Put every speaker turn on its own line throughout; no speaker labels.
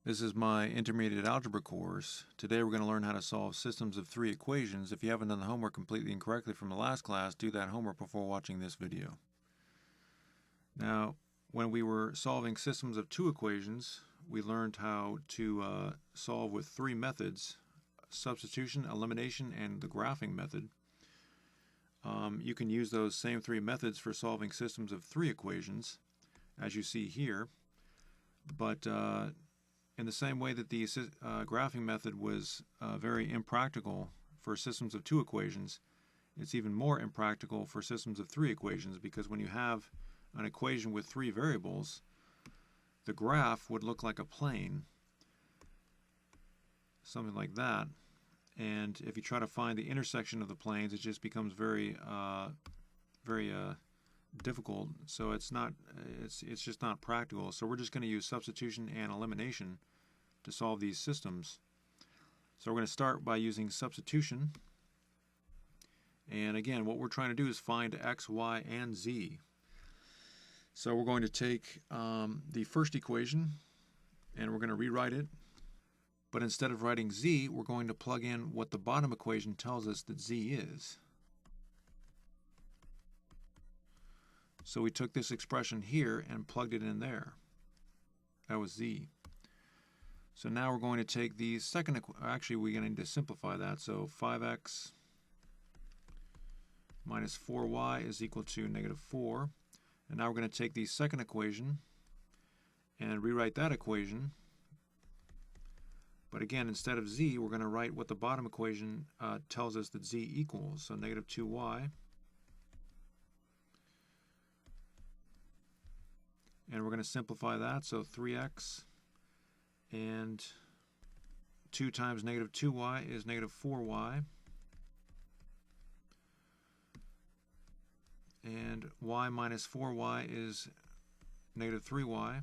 This is my intermediate algebra course. Today we're going to learn how to solve systems of three equations. If you haven't done the homework completely and correctly from the last class, do that homework before watching this video. Now, when we were solving systems of two equations, we learned how to solve with three methods: substitution, elimination, and the graphing method. You can use those same three methods for solving systems of three equations, as you see here, but in the same way that the graphing method was very impractical for systems of two equations, it's even more impractical for systems of three equations, because when you have an equation with three variables, the graph would look like a plane, something like that. And if you try to find the intersection of the planes, it just becomes very difficult. So it's just not practical. So we're just going to use substitution and elimination to solve these systems. So we're going to start by using substitution. And again, what we're trying to do is find x, y, and z. So we're going to take the first equation and we're going to rewrite it. But instead of writing z, we're going to plug in what the bottom equation tells us that z is. So we took this expression here and plugged it in there. That was z. So now we're going to take the second equation. Actually, we're going to need to simplify that. So 5x minus 4y is equal to negative 4. And now we're going to take the second equation and rewrite that equation. But again, instead of z, we're going to write what the bottom equation tells us that z equals. So negative 2y. And we're going to simplify that. So 3x and 2 times negative 2y is negative 4y. And y minus 4y is negative 3y.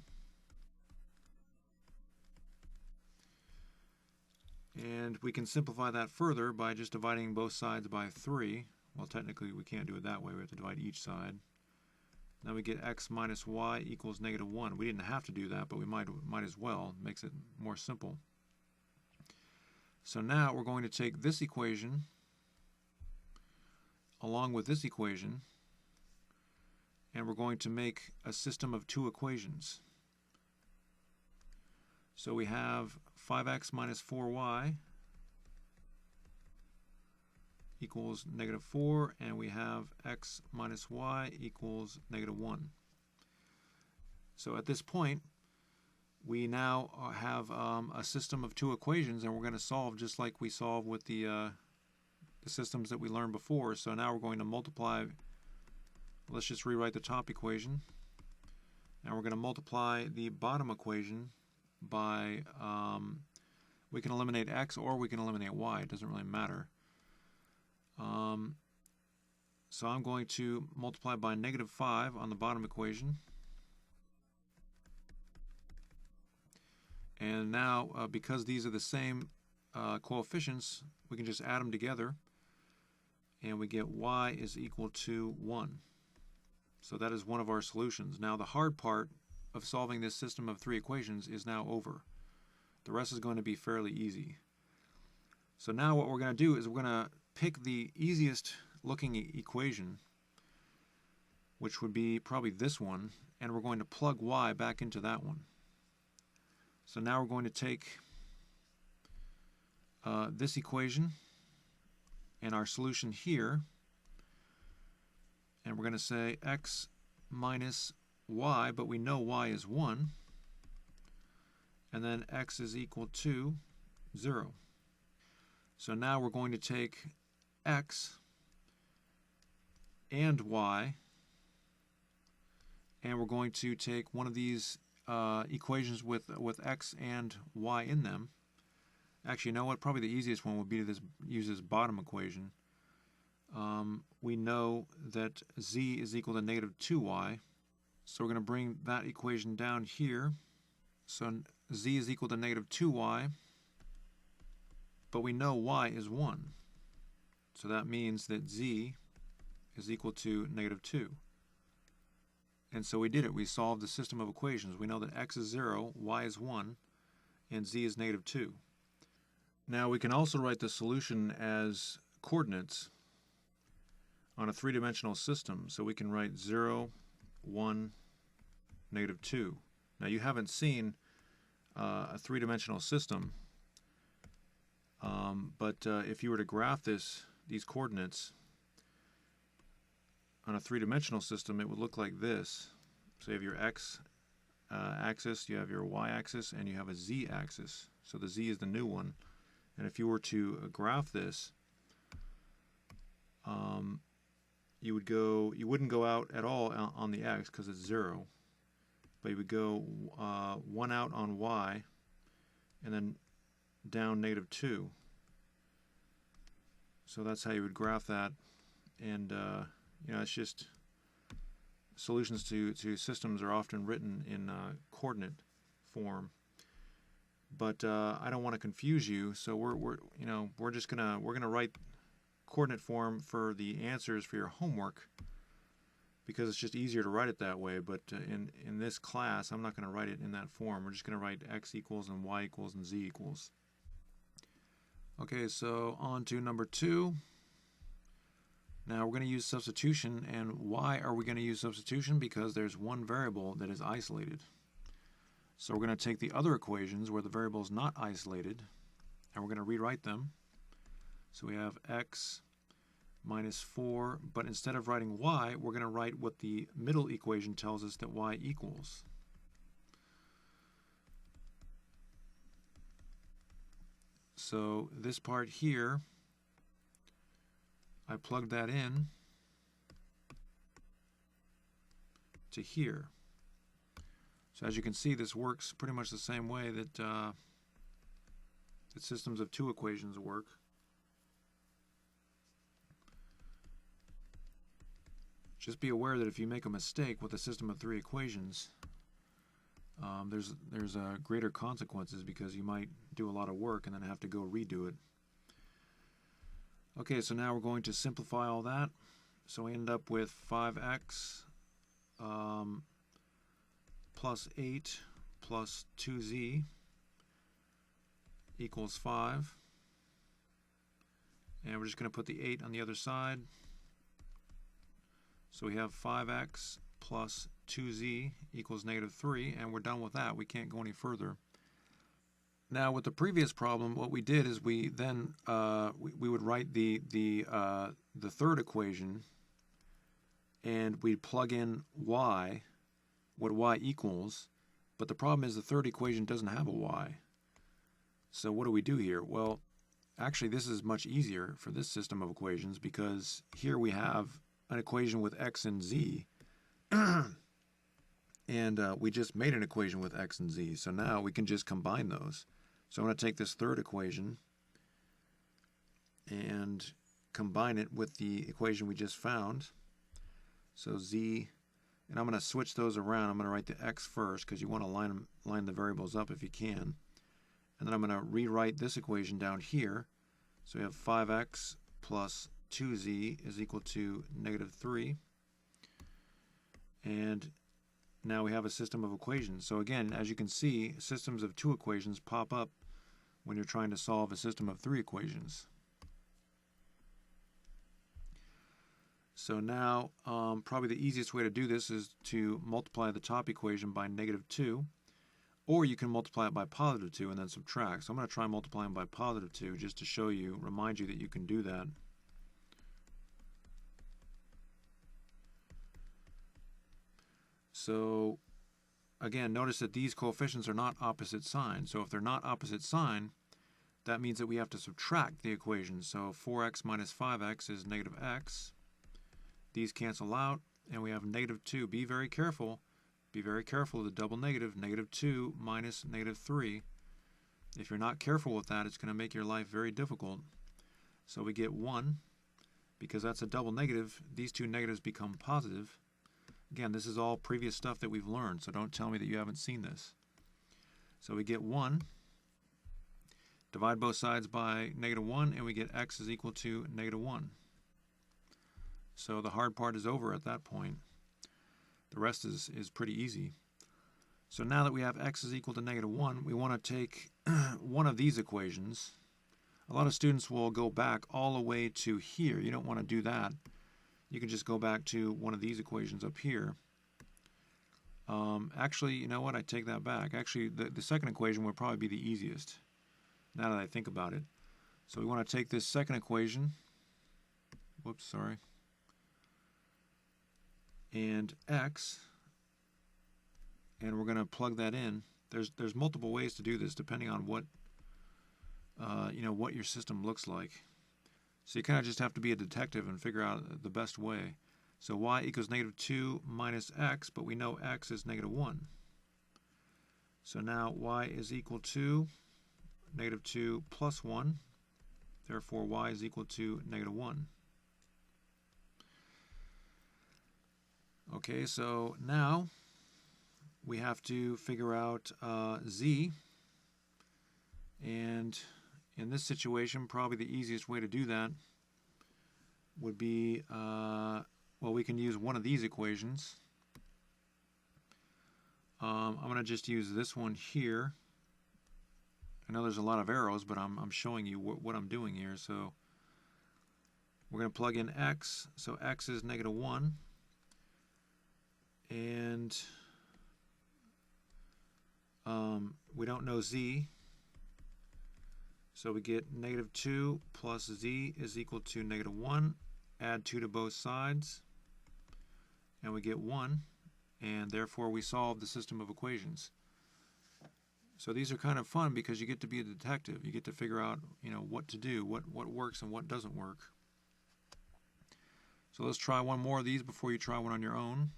And we can simplify that further by just dividing both sides by 3. Well, technically we can't do it that way. We have to divide each side. Now we get x minus y equals negative 1. We didn't have to do that, but we might as well. It makes it more simple. So now we're going to take this equation along with this equation, and we're going to make a system of two equations. So we have 5x minus 4y equals negative 4, and we have x minus y equals negative 1. So at this point, we now have a system of two equations, and we're going to solve just like we solved with the systems that we learned before. So now we're going to multiply. Let's just rewrite the top equation. Now we're going to multiply the bottom equation by, we can eliminate x or we can eliminate y. It doesn't really matter. So I'm going to multiply by negative 5 on the bottom equation. And now, because these are the same coefficients, we can just add them together, and we get y is equal to 1. So that is one of our solutions. Now the hard part of solving this system of three equations is now over. The rest is going to be fairly easy. So now what we're going to do is we're going to pick the easiest looking equation, which would be probably this one, and we're going to plug y back into that one. So now we're going to take this equation and our solution here, and we're going to say x minus y, but we know y is 1, and then x is equal to 0. So now we're going to take x and y, and we're going to take one of these equations with x and y in them. Actually, you know what? Probably the easiest one would be to use this bottom equation. We know that z is equal to negative 2y, so we're going to bring that equation down here. So z is equal to negative 2y, but we know y is 1. So that means that z is equal to negative 2. And so we did it. We solved the system of equations. We know that x is 0, y is 1, and z is negative 2. Now we can also write the solution as coordinates on a three-dimensional system. So we can write 0, 1, negative 2. Now you haven't seen a three-dimensional system, but if you were to graph these coordinates on a three-dimensional system, it would look like this. So you have your x axis, you have your y-axis, and you have a z-axis. So the z is the new one. And if you were to graph this, you wouldn't go out at all on the x because it's 0, but you would go 1 out on y, and then down negative 2. So that's how you would graph that, and it's just solutions to systems are often written in coordinate form. But I don't want to confuse you, so we're just gonna write coordinate form for the answers for your homework because it's just easier to write it that way. But in this class, I'm not going to write it in that form. We're just going to write x equals and y equals and z equals. Okay, so on to number 2. Now we're going to use substitution, and why are we going to use substitution? Because there's one variable that is isolated. So we're going to take the other equations where the variable is not isolated, and we're going to rewrite them. So we have x minus 4, but instead of writing y, we're going to write what the middle equation tells us that y equals. So this part here, I plugged that in to here. So as you can see, this works pretty much the same way that the systems of two equations work. Just be aware that if you make a mistake with a system of three equations, there's greater consequences because you might do a lot of work and then have to go redo it. Okay, so now we're going to simplify all that. So we end up with 5x plus 8 plus 2z equals 5. And we're just going to put the 8 on the other side. So we have 5x plus 2z equals negative 3, and we're done with that. We can't go any further. Now, with the previous problem, what we did is we then we would write the third equation, and we'd plug in y, what y equals. But the problem is the third equation doesn't have a y. So what do we do here? Well, actually, this is much easier for this system of equations because here we have an equation with x and z, and we just made an equation with x and z. So now we can just combine those. So I'm going to take this third equation and combine it with the equation we just found. So z, and I'm going to switch those around. I'm going to write the x first because you want to line the variables up if you can. And then I'm going to rewrite this equation down here. So we have 5x plus 2z is equal to negative 3. And now we have a system of equations. So again, as you can see, systems of two equations pop up when you're trying to solve a system of three equations. So now, probably the easiest way to do this is to multiply the top equation by negative 2, or you can multiply it by positive 2 and then subtract. So I'm going to try multiplying by positive 2 just to show you, remind you that you can do that. So again, notice that these coefficients are not opposite signs. So if they're not opposite sign, that means that we have to subtract the equation. So 4x minus 5x is negative x. These cancel out, and we have negative 2. Be very careful. Be very careful of the double negative. Negative 2 minus negative 3. If you're not careful with that, it's going to make your life very difficult. So we get 1. Because that's a double negative, these two negatives become positive. Again, this is all previous stuff that we've learned, so don't tell me that you haven't seen this. So we get 1. Divide both sides by negative 1, and we get x is equal to negative 1. So the hard part is over at that point. The rest is pretty easy. So now that we have x is equal to -1, we want to take one of these equations. A lot of students will go back all the way to here. You don't want to do that. You can just go back to one of these equations up here. Actually, you know what? I take that back. Actually, the second equation would probably be the easiest, now that I think about it. So we want to take this second equation, whoops, sorry, and x, and we're going to plug that in. There's multiple ways to do this depending on what what your system looks like. So you kind of just have to be a detective and figure out the best way. So y equals -2 minus x, but we know x is -1. So now y is equal to -2 plus 1. Therefore, y is equal to -1. Okay, so now we have to figure out z. And in this situation, probably the easiest way to do that would be, well, we can use one of these equations. I'm going to just use this one here. I know there's a lot of arrows, but I'm showing you what I'm doing here. So we're going to plug in x. So x is -1. And we don't know z. So we get -2 plus z is equal to -1. Add 2 to both sides, and we get 1, and therefore we solve the system of equations. So these are kind of fun because you get to be a detective. You get to figure out, what to do, what works and what doesn't work. So let's try one more of these before you try one on your own.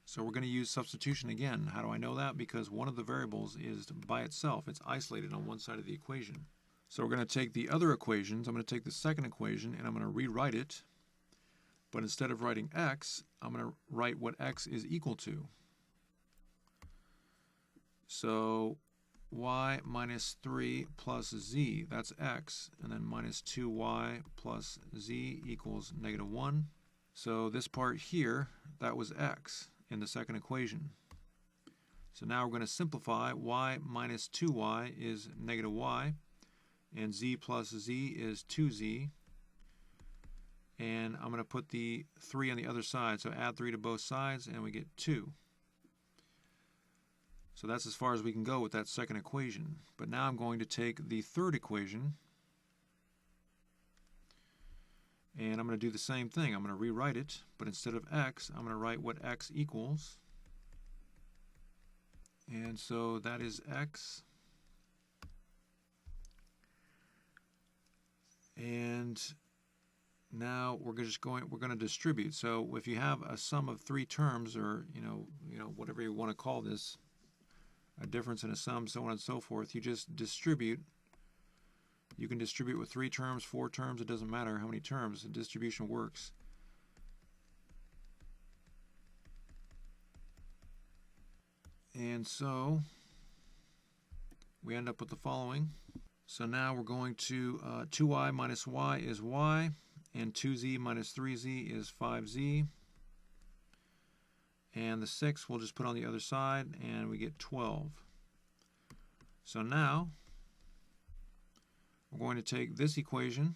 So we're going to use substitution again. How do I know that? Because one of the variables is by itself. It's isolated on one side of the equation. So we're going to take the other equations. I'm going to take the second equation and I'm going to rewrite it. But instead of writing x, I'm going to write what x is equal to. So y minus 3 plus z, that's x, and then minus 2y plus z equals -1. So this part here, that was x in the second equation. So now we're going to simplify. Y minus 2y is -y, and z plus z is 2z. And I'm going to put the 3 on the other side, so add 3 to both sides, and we get 2. So that's as far as we can go with that second equation. But now I'm going to take the third equation, and I'm going to do the same thing. I'm going to rewrite it, but instead of x, I'm going to write what x equals. And so that is x. And now we're going to distribute. So if you have a sum of 3 terms, or whatever you want to call this, a difference in a sum, so on and so forth, you just distribute. You can distribute with 3 terms, 4 terms, it doesn't matter how many terms. The distribution works. And so we end up with the following. So now we're going to 2y minus y is y, and 2z minus 3z is 5z. And the 6 we'll just put on the other side, and we get 12. So now we're going to take this equation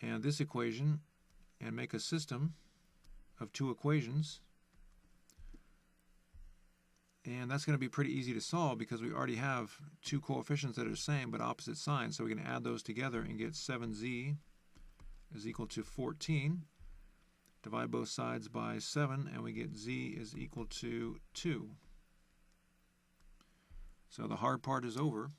and this equation and make a system of 2 equations. And that's going to be pretty easy to solve because we already have 2 coefficients that are the same but opposite signs. So we can add those together and get 7z is equal to 14. Divide both sides by 7, and we get z is equal to 2. So the hard part is over.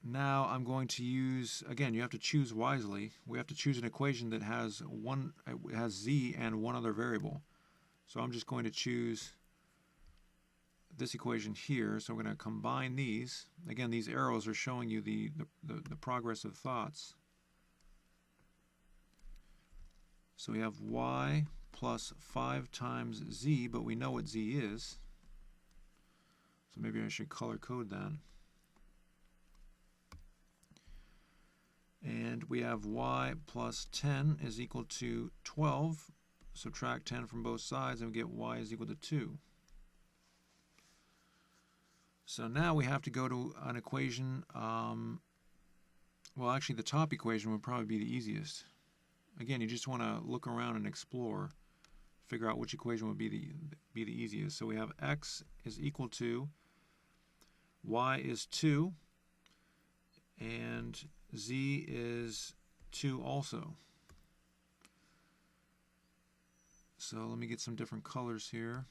Now I'm going to use, again, you have to choose wisely. We have to choose an equation that has z and one other variable. So I'm just going to choose this equation here. So we're going to combine these. Again, these arrows are showing you the progress of thoughts. So we have y plus 5 times z, but we know what z is. So maybe I should color code that. And we have y plus 10 is equal to 12. subtract 10 from both sides, and we get y is equal to 2. So now we have to go to an equation. Well, actually, the top equation would probably be the easiest. Again, you just want to look around and explore, figure out which equation would be the easiest. So we have x is equal to y is 2, and z is 2 also. So let me get some different colors here.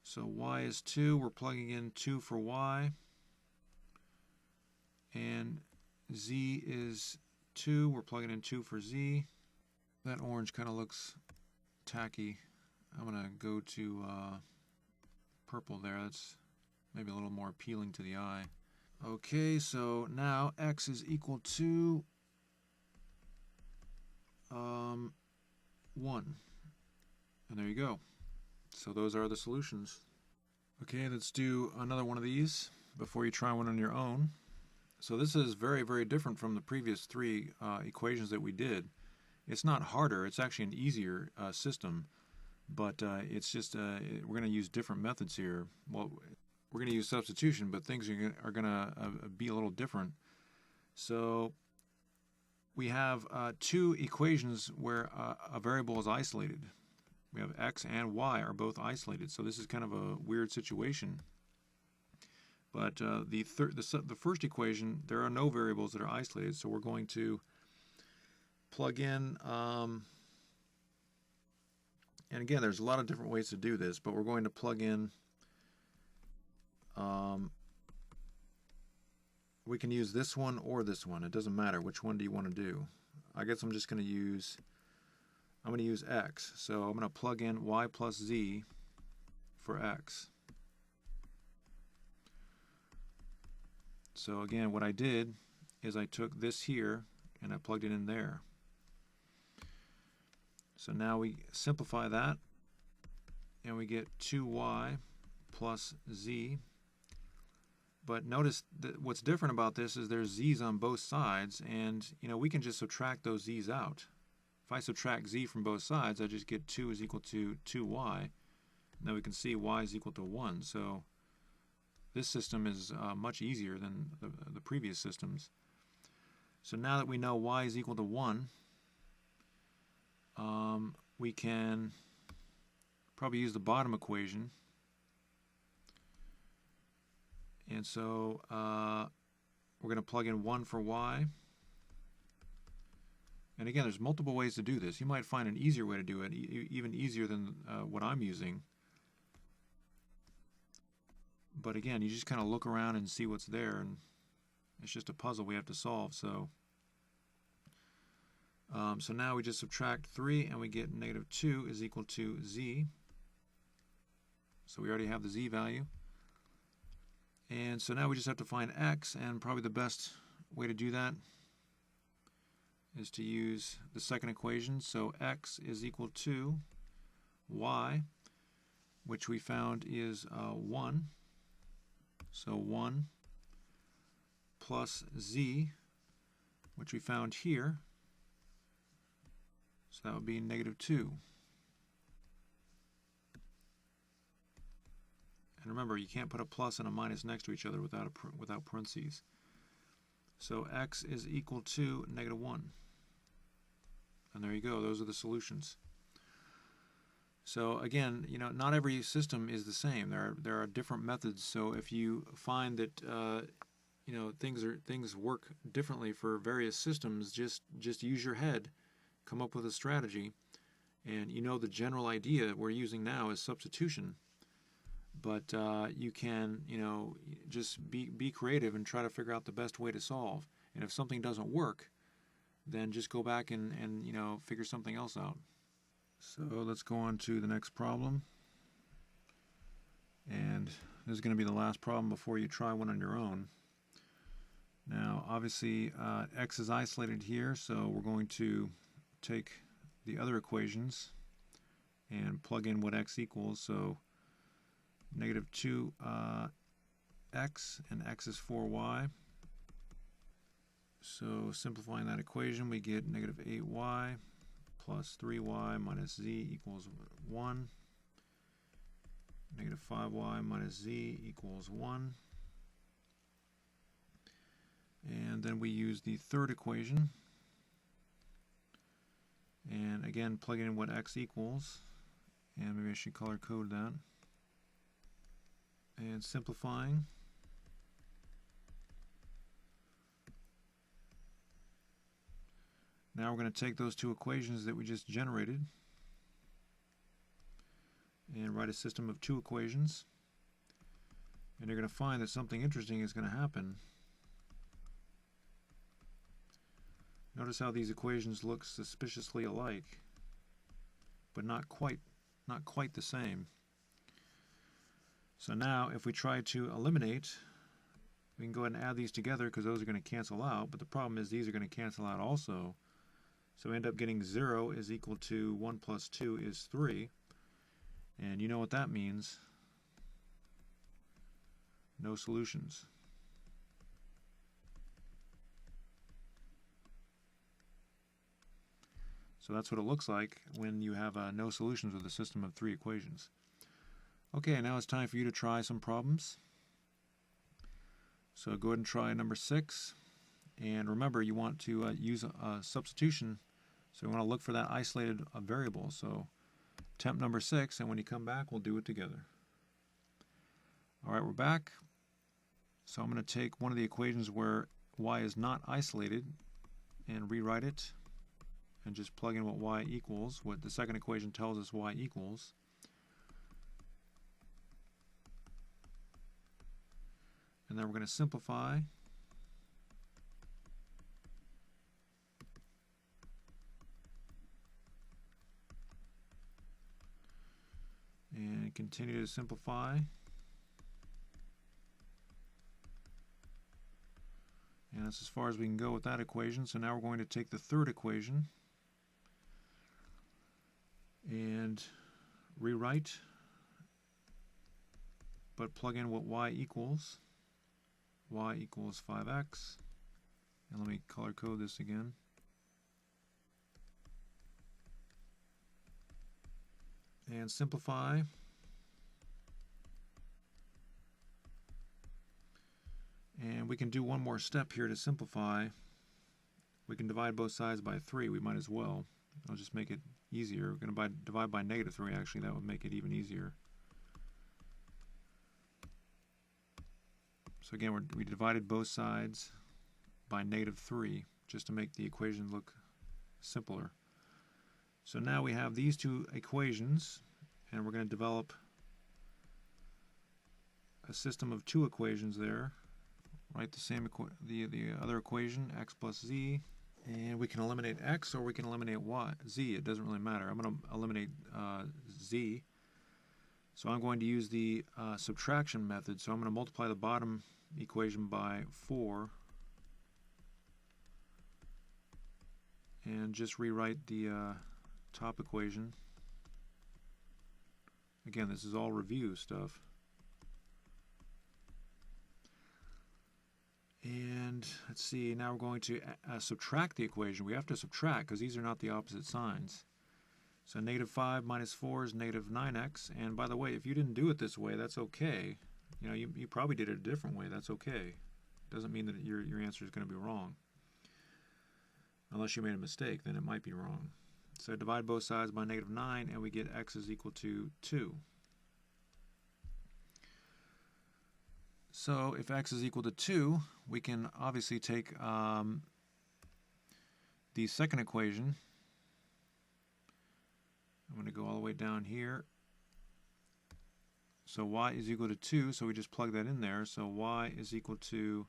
So y is 2, we're plugging in 2 for y, and z is 2, we're plugging in 2 for z. That orange kind of looks tacky. I'm going to go to purple there. That's maybe a little more appealing to the eye. Okay, so now x is equal to 1. And there you go. So those are the solutions. Okay, let's do another one of these before you try one on your own. So this is very, very different from the previous 3 equations that we did. It's not harder, it's actually an easier system, but it's just, we're going to use different methods here. Well, we're going to use substitution, but things are going to be a little different. So we have 2 equations where a variable is isolated. We have x and y are both isolated, so this is kind of a weird situation. But the first equation, there are no variables that are isolated, so we're going to plug in, and again, there's a lot of different ways to do this, but we're going to plug in, we can use this one or this one. It doesn't matter. Which one do you want to do? I guess I'm just going to use x. So I'm going to plug in y plus z for x. So again, what I did is I took this here and I plugged it in there. So now we simplify that and we get 2y plus z. But notice that what's different about this is there's z's on both sides, and we can just subtract those z's out. If I subtract z from both sides, I just get 2 is equal to 2y. Now we can see y is equal to 1. So this system is much easier than the previous systems. So now that we know y is equal to 1, we can probably use the bottom equation. And so we're going to plug in 1 for y. And again, there's multiple ways to do this. You might find an easier way to do it, even easier than what I'm using. But again, you just kind of look around and see what's there, and it's just a puzzle we have to solve. So now we just subtract 3, and we get negative 2 is equal to z. So we already have the z value. And so now we just have to find x, and probably the best way to do that is to use the second equation. So x is equal to y, which we found is 1. So 1 plus z, which we found here. So that would be negative 2. And remember, you can't put a plus and a minus next to each other without parentheses. So x is equal to negative 1. And there you go. Those are the solutions. So again, not every system is the same. There are different methods. So if you find that things work differently for various systems, just use your head, come up with a strategy, and the general idea we're using now is substitution. But you can just be creative and try to figure out the best way to solve. And if something doesn't work, then just go back and figure something else out. So let's go on to the next problem. And this is going to be the last problem before you try one on your own. Now, obviously, x is isolated here, so we're going to take the other equations and plug in what x equals. So negative 2x, and x is 4y. So simplifying that equation, we get negative 8y plus 3y minus z equals 1. Negative 5y minus z equals 1. And then we use the third equation. And again, plug in what x equals. And maybe I should color code that. And simplifying. Now we're going to take those two equations that we just generated and write a system of two equations. And you're going to find that something interesting is going to happen. Notice how these equations look suspiciously alike, but not quite the same. So now if we try to eliminate, we can go ahead and add these together because those are going to cancel out, but the problem is these are going to cancel out also. So we end up getting 0 is equal to 1 plus 2 is 3. And you know what that means. No solutions. So that's what it looks like when you have no solutions with a system of three equations. Okay, now it's time for you to try some problems. So go ahead and try number 6. And remember, you want to use a substitution. So we want to look for that isolated variable. So attempt number 6, and when you come back, we'll do it together. All right, we're back. So I'm going to take one of the equations where y is not isolated and rewrite it and just plug in what y equals, what the second equation tells us y equals. And then we're going to simplify. And continue to simplify. And that's as far as we can go with that equation. So now we're going to take the third equation and rewrite, but plug in what y equals. Y equals 5x. And let me color code this again. And simplify. And we can do one more step here to simplify. We can divide both sides by 3. We might as well. I'll just make it easier. We're going to divide by negative 3, actually. That would make it even easier. So again, we divided both sides by negative 3 just to make the equation look simpler. So now we have these two equations, and we're going to develop a system of two equations there. Write the other equation, x plus z, and we can eliminate x or we can eliminate z. It doesn't really matter. I'm going to eliminate z. So I'm going to use the subtraction method. So I'm going to multiply the bottom equation by 4 and just rewrite the top equation. Again, this is all review stuff. And let's see, now we're going to subtract the equation. We have to subtract because these are not the opposite signs. So negative 5 minus 4 is negative 9x. And by the way, if you didn't do it this way, that's okay. You know, you probably did it a different way. That's okay. It doesn't mean that your answer is going to be wrong. Unless you made a mistake, then it might be wrong. So divide both sides by negative 9, and we get x is equal to 2. So if x is equal to 2, we can obviously take the second equation. I'm going to go all the way down here. So y is equal to 2, so we just plug that in there. So y is equal to,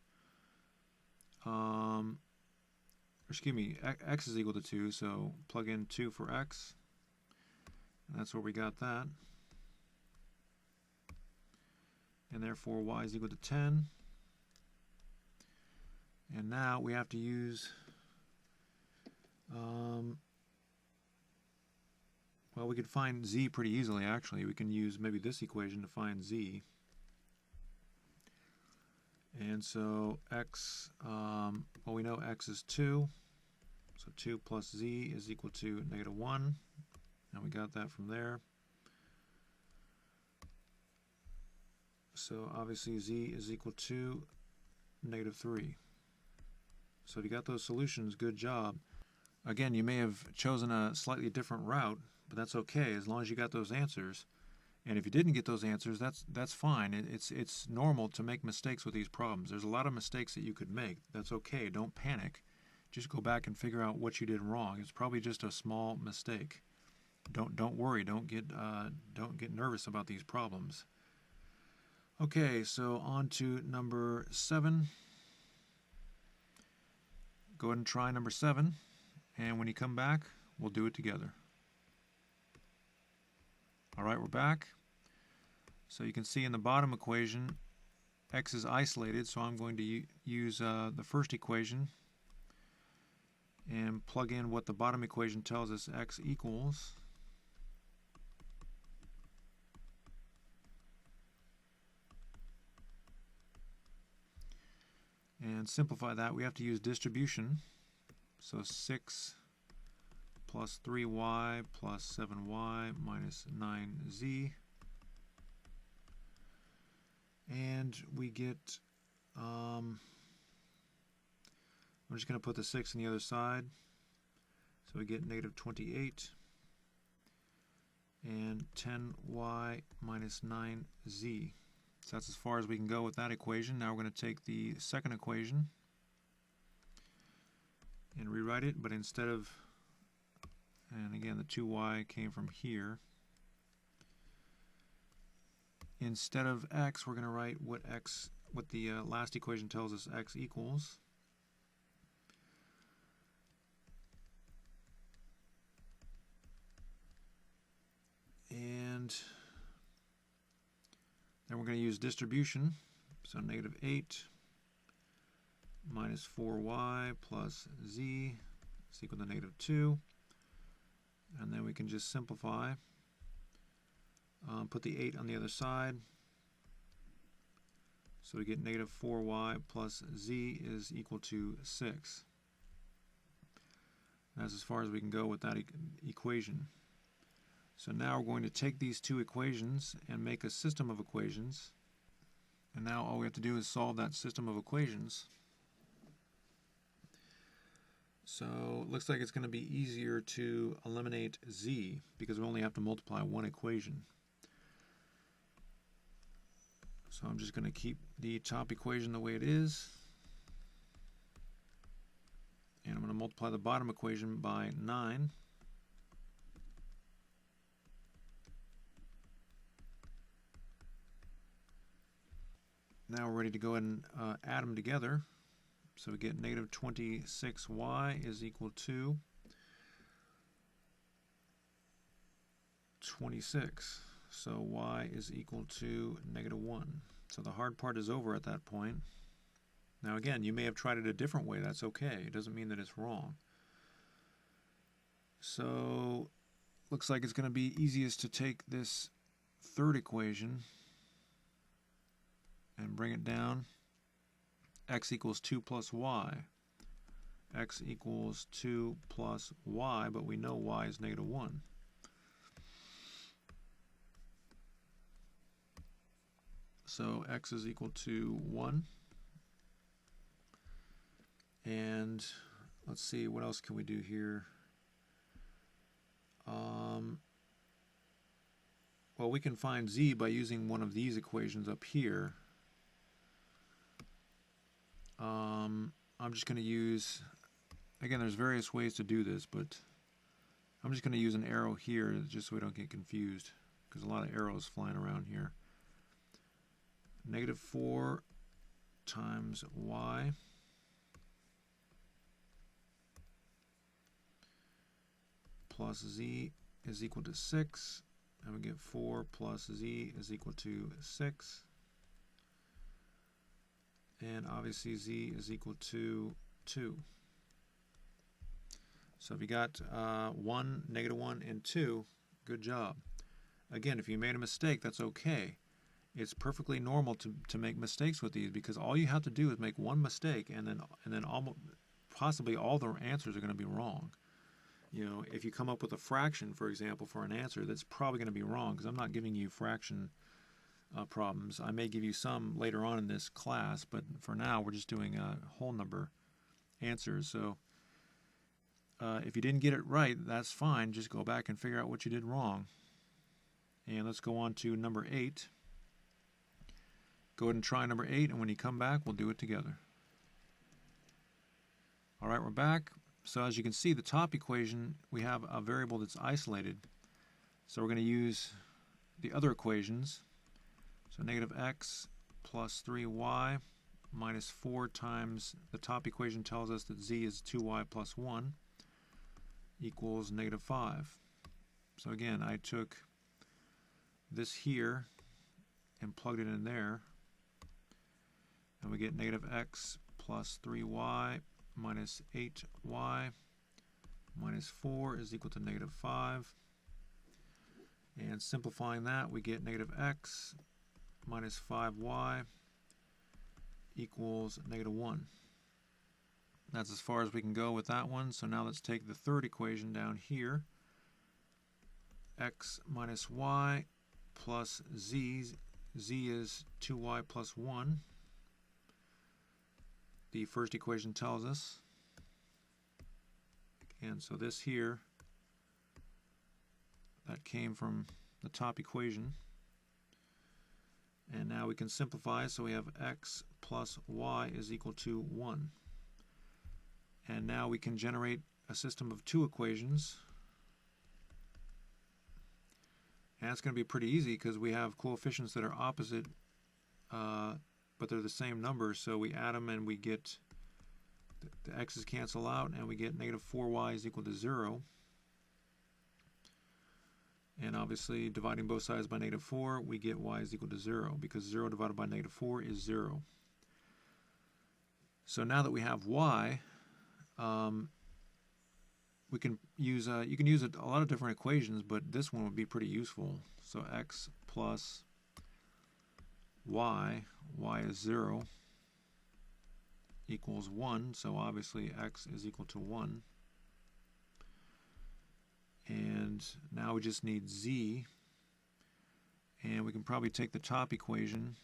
x is equal to 2, so plug in 2 for x. And that's where we got that. And therefore y is equal to 10. And now we have to use, well, we could find z pretty easily, actually. We can use maybe this equation to find z. And so x, well, we know x is 2. So 2 plus z is equal to -1. And we got that from there. So obviously z is equal to -3. So if you got those solutions, good job. Again, you may have chosen a slightly different route, but that's okay as long as you got those answers. And if you didn't get those answers, that's fine. It's normal to make mistakes with these problems. There's a lot of mistakes that you could make. That's okay. Don't panic. Just go back and figure out what you did wrong. It's probably just a small mistake. Don't worry. Don't get nervous about these problems. Okay, so on to number 7. Go ahead and try number 7, and when you come back, we'll do it together. All right, we're back. So you can see in the bottom equation, x is isolated, so I'm going to use the first equation and plug in what the bottom equation tells us x equals. And simplify that, we have to use distribution. So 6 plus 3y plus 7y minus 9z. And we get, I'm just going to put the 6 on the other side. So we get -28 and 10y minus 9z. So that's as far as we can go with that equation. Now we're going to take the second equation and rewrite it, but instead of, and again the 2y came from here, instead of x we're going to write what the last equation tells us x equals. And then we're going to use distribution, so -8 minus 4y plus z is equal to -2. And then we can just simplify, put the 8 on the other side. So we get -4y plus z is equal to 6. That's as far as we can go with that equation. So now we're going to take these two equations and make a system of equations. And now all we have to do is solve that system of equations. So it looks like it's going to be easier to eliminate z because we only have to multiply one equation. So I'm just going to keep the top equation the way it is. And I'm going to multiply the bottom equation by 9. Now we're ready to go ahead and add them together. So we get -26y is equal to 26. So y is equal to -1. So the hard part is over at that point. Now again, you may have tried it a different way. That's okay. It doesn't mean that it's wrong. So looks like it's going to be easiest to take this third equation and bring it down. X equals 2 plus y. X equals 2 plus y, but we know y is -1. So x is equal to 1. And let's see, what else can we do here? Well, we can find z by using one of these equations up here. I'm just going to use, again, there's various ways to do this, but I'm just going to use an arrow here just so we don't get confused, because a lot of arrows flying around here. -4 times y plus z is equal to 6, and we get 4 plus z is equal to 6. And obviously z is equal to 2. So if you got 1, -1, and 2, good job. Again, if you made a mistake, that's okay. It's perfectly normal to make mistakes with these, because all you have to do is make one mistake, and then almost possibly all the answers are going to be wrong. You know, if you come up with a fraction, for example, for an answer, that's probably going to be wrong, because I'm not giving you fraction problems. I may give you some later on in this class, but for now we're just doing whole number answers. So if you didn't get it right, that's fine. Just go back and figure out what you did wrong. And let's go on to number 8. Go ahead and try number 8, and when you come back, we'll do it together. All right, we're back. So as you can see, the top equation, we have a variable that's isolated. So we're going to use the other equations. So negative x plus 3y minus 4 times, the top equation tells us that z is 2y plus 1 equals negative 5. So again, I took this here and plugged it in there, and we get negative x plus 3y minus 8y minus 4 is equal to negative 5. And simplifying that, we get negative x minus 5y equals negative 1. That's as far as we can go with that one. So now let's take the third equation down here. X minus y plus z. Z is 2y plus 1. The first equation tells us. And so this here, that came from the top equation. And now we can simplify, so we have x plus y is equal to 1. And now we can generate a system of 2 equations. And it's going to be pretty easy because we have coefficients that are opposite, but they're the same number. So we add them and we get, the x's cancel out, and we get negative 4y is equal to 0. And obviously, dividing both sides by negative 4, we get y is equal to 0, because 0 divided by negative 4 is 0. So now that we have y, we can use you can use a lot of different equations, but this one would be pretty useful. So x plus y is 0, equals 1. So obviously x is equal to 1. And now we just need z, and we can probably take the top equation.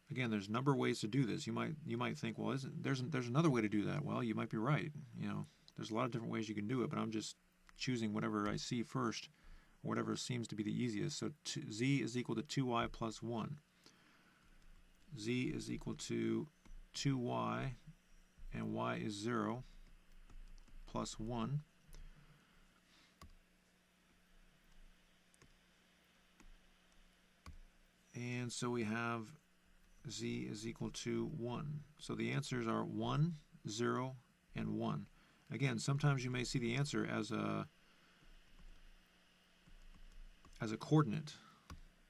Again, there's a number of ways to do this. You might think, well, there's another way to do that. Well, you might be right. You know, there's a lot of different ways you can do it, but I'm just choosing whatever I see first, whatever seems to be the easiest. So z is equal to 2y plus 1. Z is equal to 2y, and y is 0 plus 1. And so we have z is equal to 1. So the answers are 1, 0, and 1. Again, sometimes you may see the answer as a coordinate.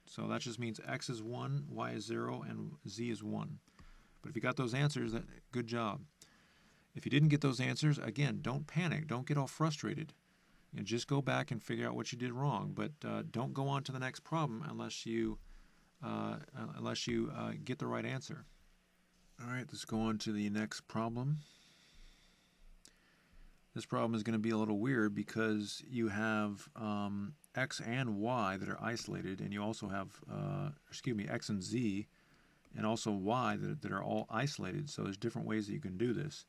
So that just means x is 1, y is 0, and z is 1. But if you got those answers, good job. If you didn't get those answers, again, don't panic. Don't get all frustrated. You know, just go back and figure out what you did wrong. But don't go on to the next problem unless you get the right answer. All right, let's go on to the next problem. This problem is going to be a little weird because you have x and y that are isolated, and you also have, x and z, and also y that are all isolated. So there's different ways that you can do this.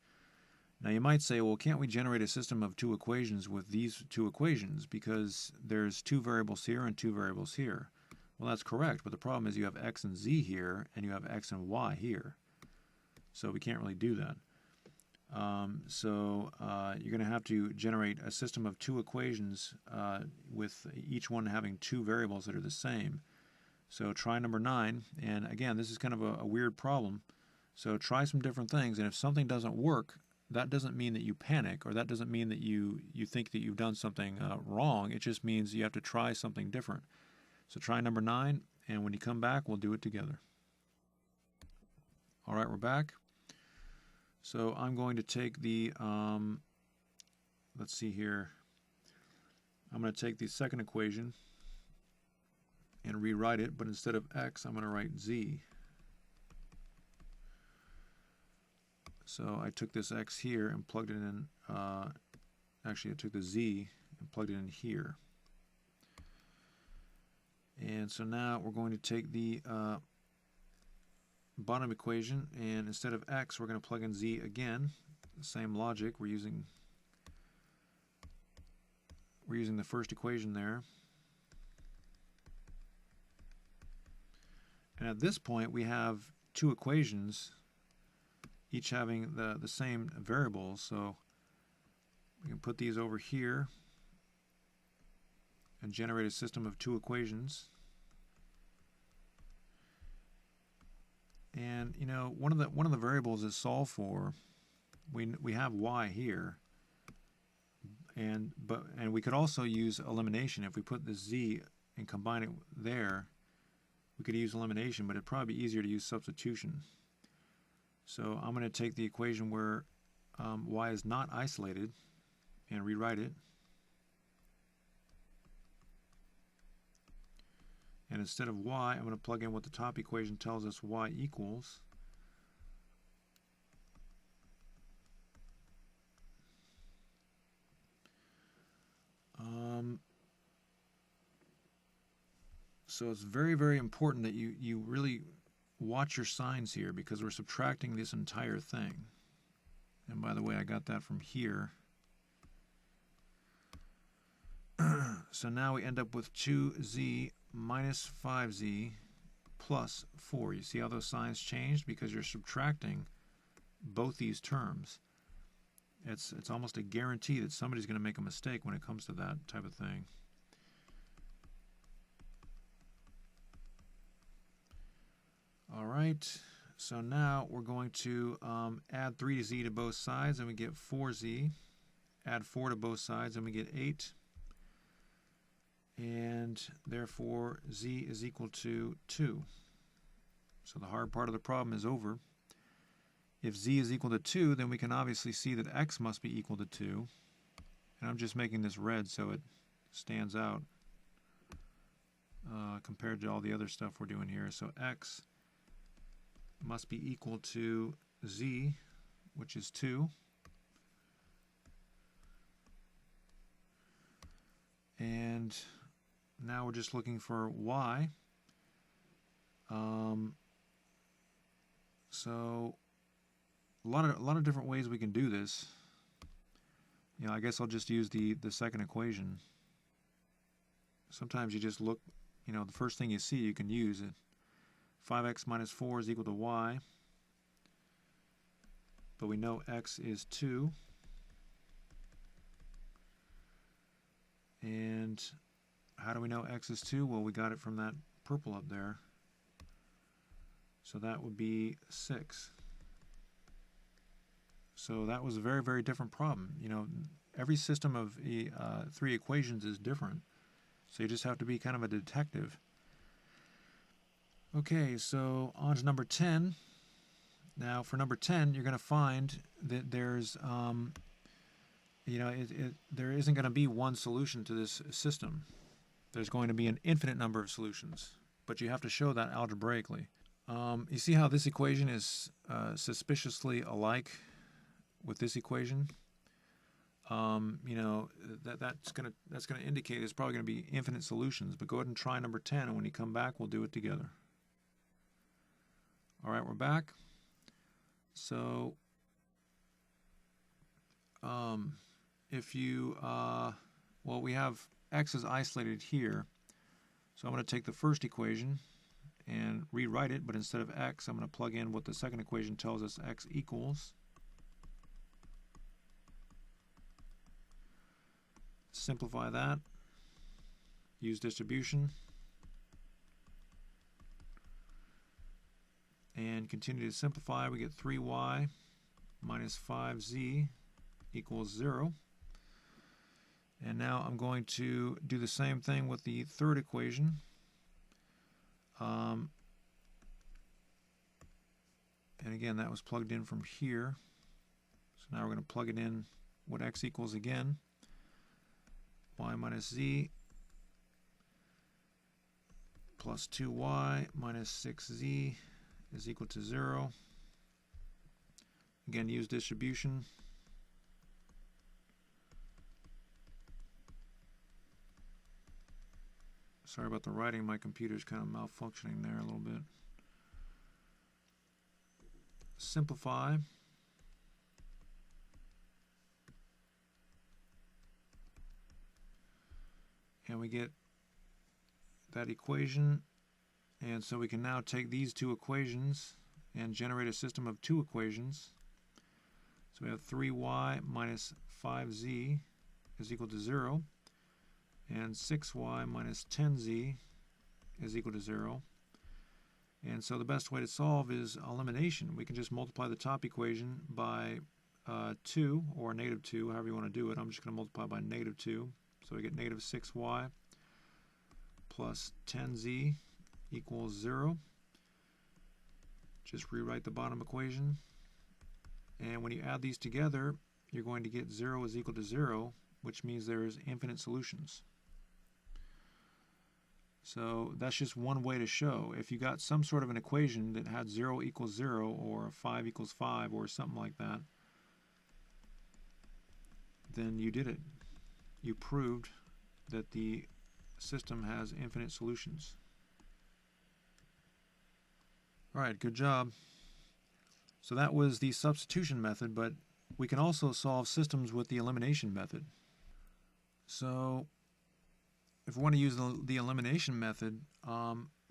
Now you might say, well, can't we generate a system of 2 equations with these 2 equations, because there's 2 variables here and 2 variables here? Well, that's correct, but the problem is you have x and z here, and you have x and y here. So we can't really do that. You're going to have to generate a system of 2 equations with each one having 2 variables that are the same. So try number 9, and again, this is kind of a weird problem. So try some different things, and if something doesn't work, that doesn't mean that you panic, or that doesn't mean that you think that you've done something wrong. It just means you have to try something different. So try number 9, and when you come back, we'll do it together. All right, we're back. So I'm going to take the, let's see here. I'm going to take the second equation, and rewrite it, but instead of x, I'm going to write z. So I took this x here and plugged it in, actually I took the z and plugged it in here. And so now we're going to take the bottom equation, and instead of x, we're going to plug in z again. The same logic. We're using the first equation there. And at this point, we have two equations, each having the same variables. So we can put these over here and generate a system of two equations. And you know, one of the variables is solved for. We have y here, and we could also use elimination. If we put the z and combine it there, we could use elimination, but it'd probably be easier to use substitution. So I'm going to take the equation where y is not isolated and rewrite it. And instead of y, I'm going to plug in what the top equation tells us y equals. So it's very, very important that you really watch your signs here, because we're subtracting this entire thing. And by the way, I got that from here. So now we end up with 2z minus 5z plus 4. You see how those signs changed? Because you're subtracting both these terms. It's almost a guarantee that somebody's going to make a mistake when it comes to that type of thing. All right, so now we're going to add 3z to both sides, and we get 4z. Add 4 to both sides, and we get 8. And therefore, z is equal to 2. So the hard part of the problem is over. If z is equal to 2, then we can obviously see that x must be equal to 2. And I'm just making this red so it stands out compared to all the other stuff we're doing here. So x must be equal to z, which is 2. And now we're just looking for y. So a lot of different ways we can do this. You know, I guess I'll just use the second equation. Sometimes you just look, you know, the first thing you see you can use it. 5x minus 4 is equal to y. But we know x is 2. And how do we know x is 2? Well, we got it from that purple up there. So that would be 6. So that was a very, very different problem. You know, every system of three equations is different. So you just have to be kind of a detective. Okay, so on to number 10. Now for number 10, you're going to find that there's, you know, there isn't going to be one solution to this system. There's going to be an infinite number of solutions, but you have to show that algebraically. You see how this equation is suspiciously alike with this equation? You know, that's going to indicate there's probably going to be infinite solutions. But go ahead and try number 10, and when you come back, we'll do it together. All right, we're back. So if you, well, we have x is isolated here. So I'm going to take the first equation and rewrite it, but instead of x, I'm going to plug in what the second equation tells us x equals. Simplify that. Use distribution. And continue to simplify. We get 3y minus 5z equals 0. And now I'm going to do the same thing with the third equation. And again, that was plugged in from here. So now we're going to plug it in what x equals again. Y minus z plus 2y minus 6z is equal to 0. Again, use distribution. Sorry about the writing, my computer's kind of malfunctioning there a little bit. Simplify. And we get that equation. And so we can now take these two equations and generate a system of two equations. So we have 3y minus 5z is equal to 0, and 6y minus 10z is equal to 0. And so the best way to solve is elimination. We can just multiply the top equation by 2, or negative 2, however you want to do it. I'm just going to multiply by negative 2. So we get negative 6y plus 10z equals 0. Just rewrite the bottom equation. And when you add these together, you're going to get 0 is equal to 0, which means there is infinite solutions. So that's just one way to show. If you got some sort of an equation that had 0 equals 0, or 5 equals 5, or something like that, then you did it. You proved that the system has infinite solutions. All right, good job. So that was the substitution method, but we can also solve systems with the elimination method. So if we want to use the elimination method,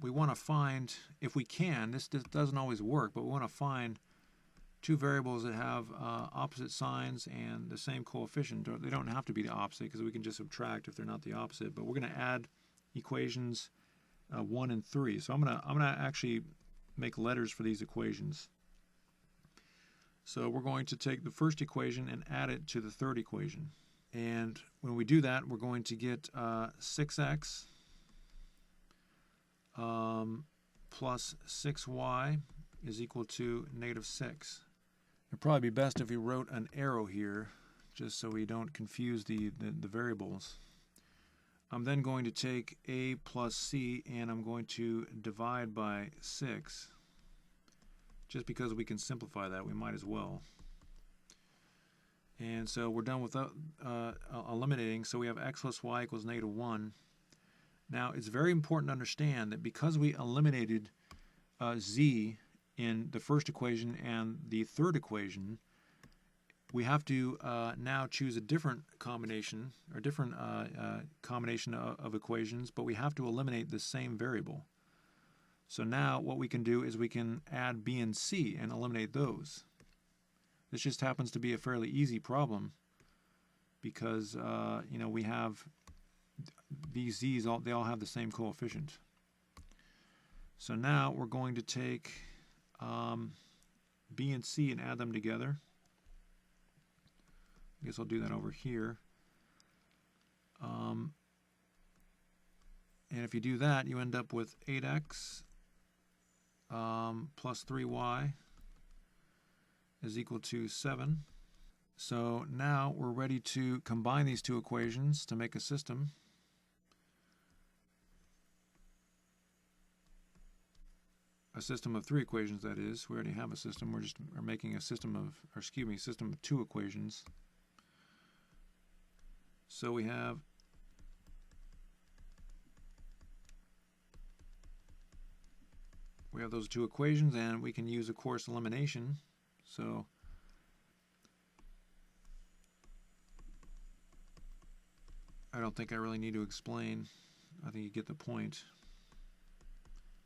we want to find, if we can, this doesn't always work, but we want to find two variables that have opposite signs and the same coefficient. They don't have to be the opposite, because we can just subtract if they're not the opposite, but we're going to add equations 1 and 3. So I'm gonna actually make letters for these equations. So we're going to take the first equation and add it to the third equation. And when we do that, we're going to get 6x plus 6y is equal to negative 6. It'd probably be best if we wrote an arrow here, just so we don't confuse the variables. I'm then going to take a plus c, and I'm going to divide by 6. Just because we can simplify that, we might as well. And so we're done with eliminating, so we have x plus y equals negative 1. Now, it's very important to understand that because we eliminated z in the first equation and the third equation, we have to now choose a different combination, or different combination of equations, but we have to eliminate the same variable. So now what we can do is we can add b and c and eliminate those. This just happens to be a fairly easy problem because we have these z's, they all have the same coefficient. So now we're going to take b and c and add them together. I guess I'll do that over here. And if you do that, you end up with 8x plus 3y is equal to 7. So now we're ready to combine these two equations to make a system. A system of 3 equations, that is. We already have a system. We're making a system of, system of 2 equations. So we have those two equations, and we can use, of course, elimination. So I don't think I really need to explain. I think you get the point.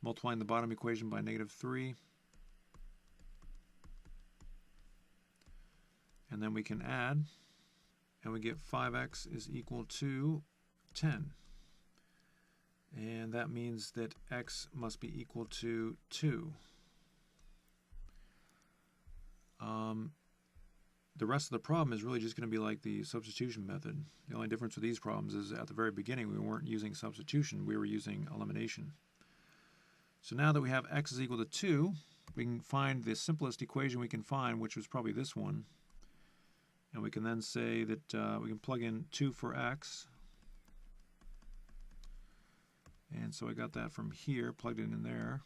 Multiplying the bottom equation by negative 3. And then we can add, and we get 5x is equal to 10. And that means that x must be equal to 2. The rest of the problem is really just going to be like the substitution method. The only difference with these problems is at the very beginning we weren't using substitution, we were using elimination. So now that we have x is equal to 2, we can find the simplest equation we can find, which was probably this one. And we can then say that we can plug in 2 for x. And so I got that from here, plugged it in there.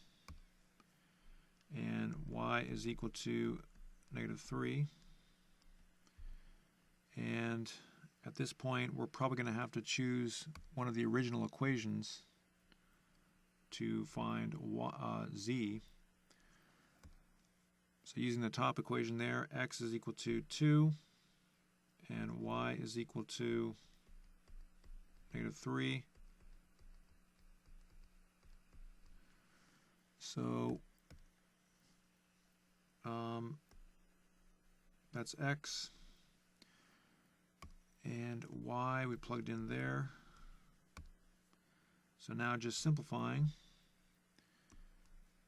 And y is equal to -3. And at this point, we're probably going to have to choose one of the original equations to find z. So using the top equation there, x is equal to 2, and y is equal to -3. So that's x, and y we plugged in there. So now just simplifying,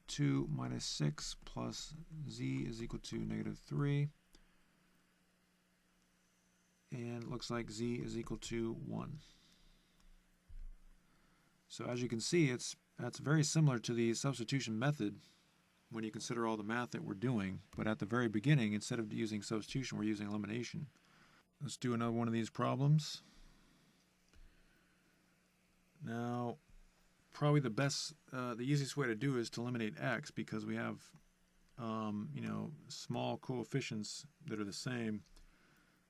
2 minus 6 plus z is equal to -3, and it looks like z is equal to 1. So as you can see, that's very similar to the substitution method when you consider all the math that we're doing, but at the very beginning, instead of using substitution, we're using elimination. Let's do another one of these problems. Now, probably the easiest way to do is to eliminate x, because we have small coefficients that are the same,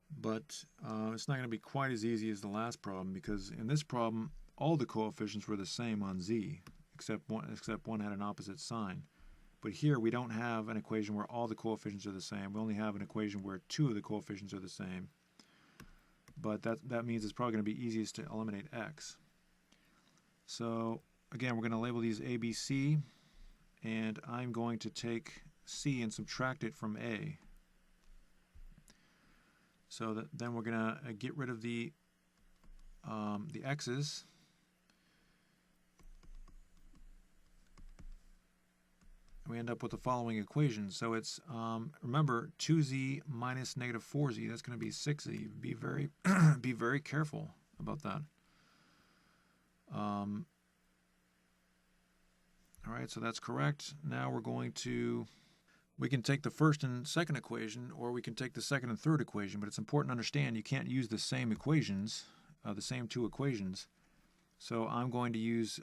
but it's not going to be quite as easy as the last problem, because in this problem all the coefficients were the same on z, except one had an opposite sign. But here we don't have an equation where all the coefficients are the same. We only have an equation where 2 of the coefficients are the same. But that means it's probably going to be easiest to eliminate x. So again, we're going to label these A, B, C, and I'm going to take C and subtract it from A. So then we're going to get rid of the x's. We end up with the following equation. So it's, remember, 2z minus -4z, that's going to be 6z. Be very, be very careful about that. All right, so that's correct. Now we can take the first and second equation, or we can take the second and third equation, but it's important to understand you can't use the same equations, the same two equations. So I'm going to use,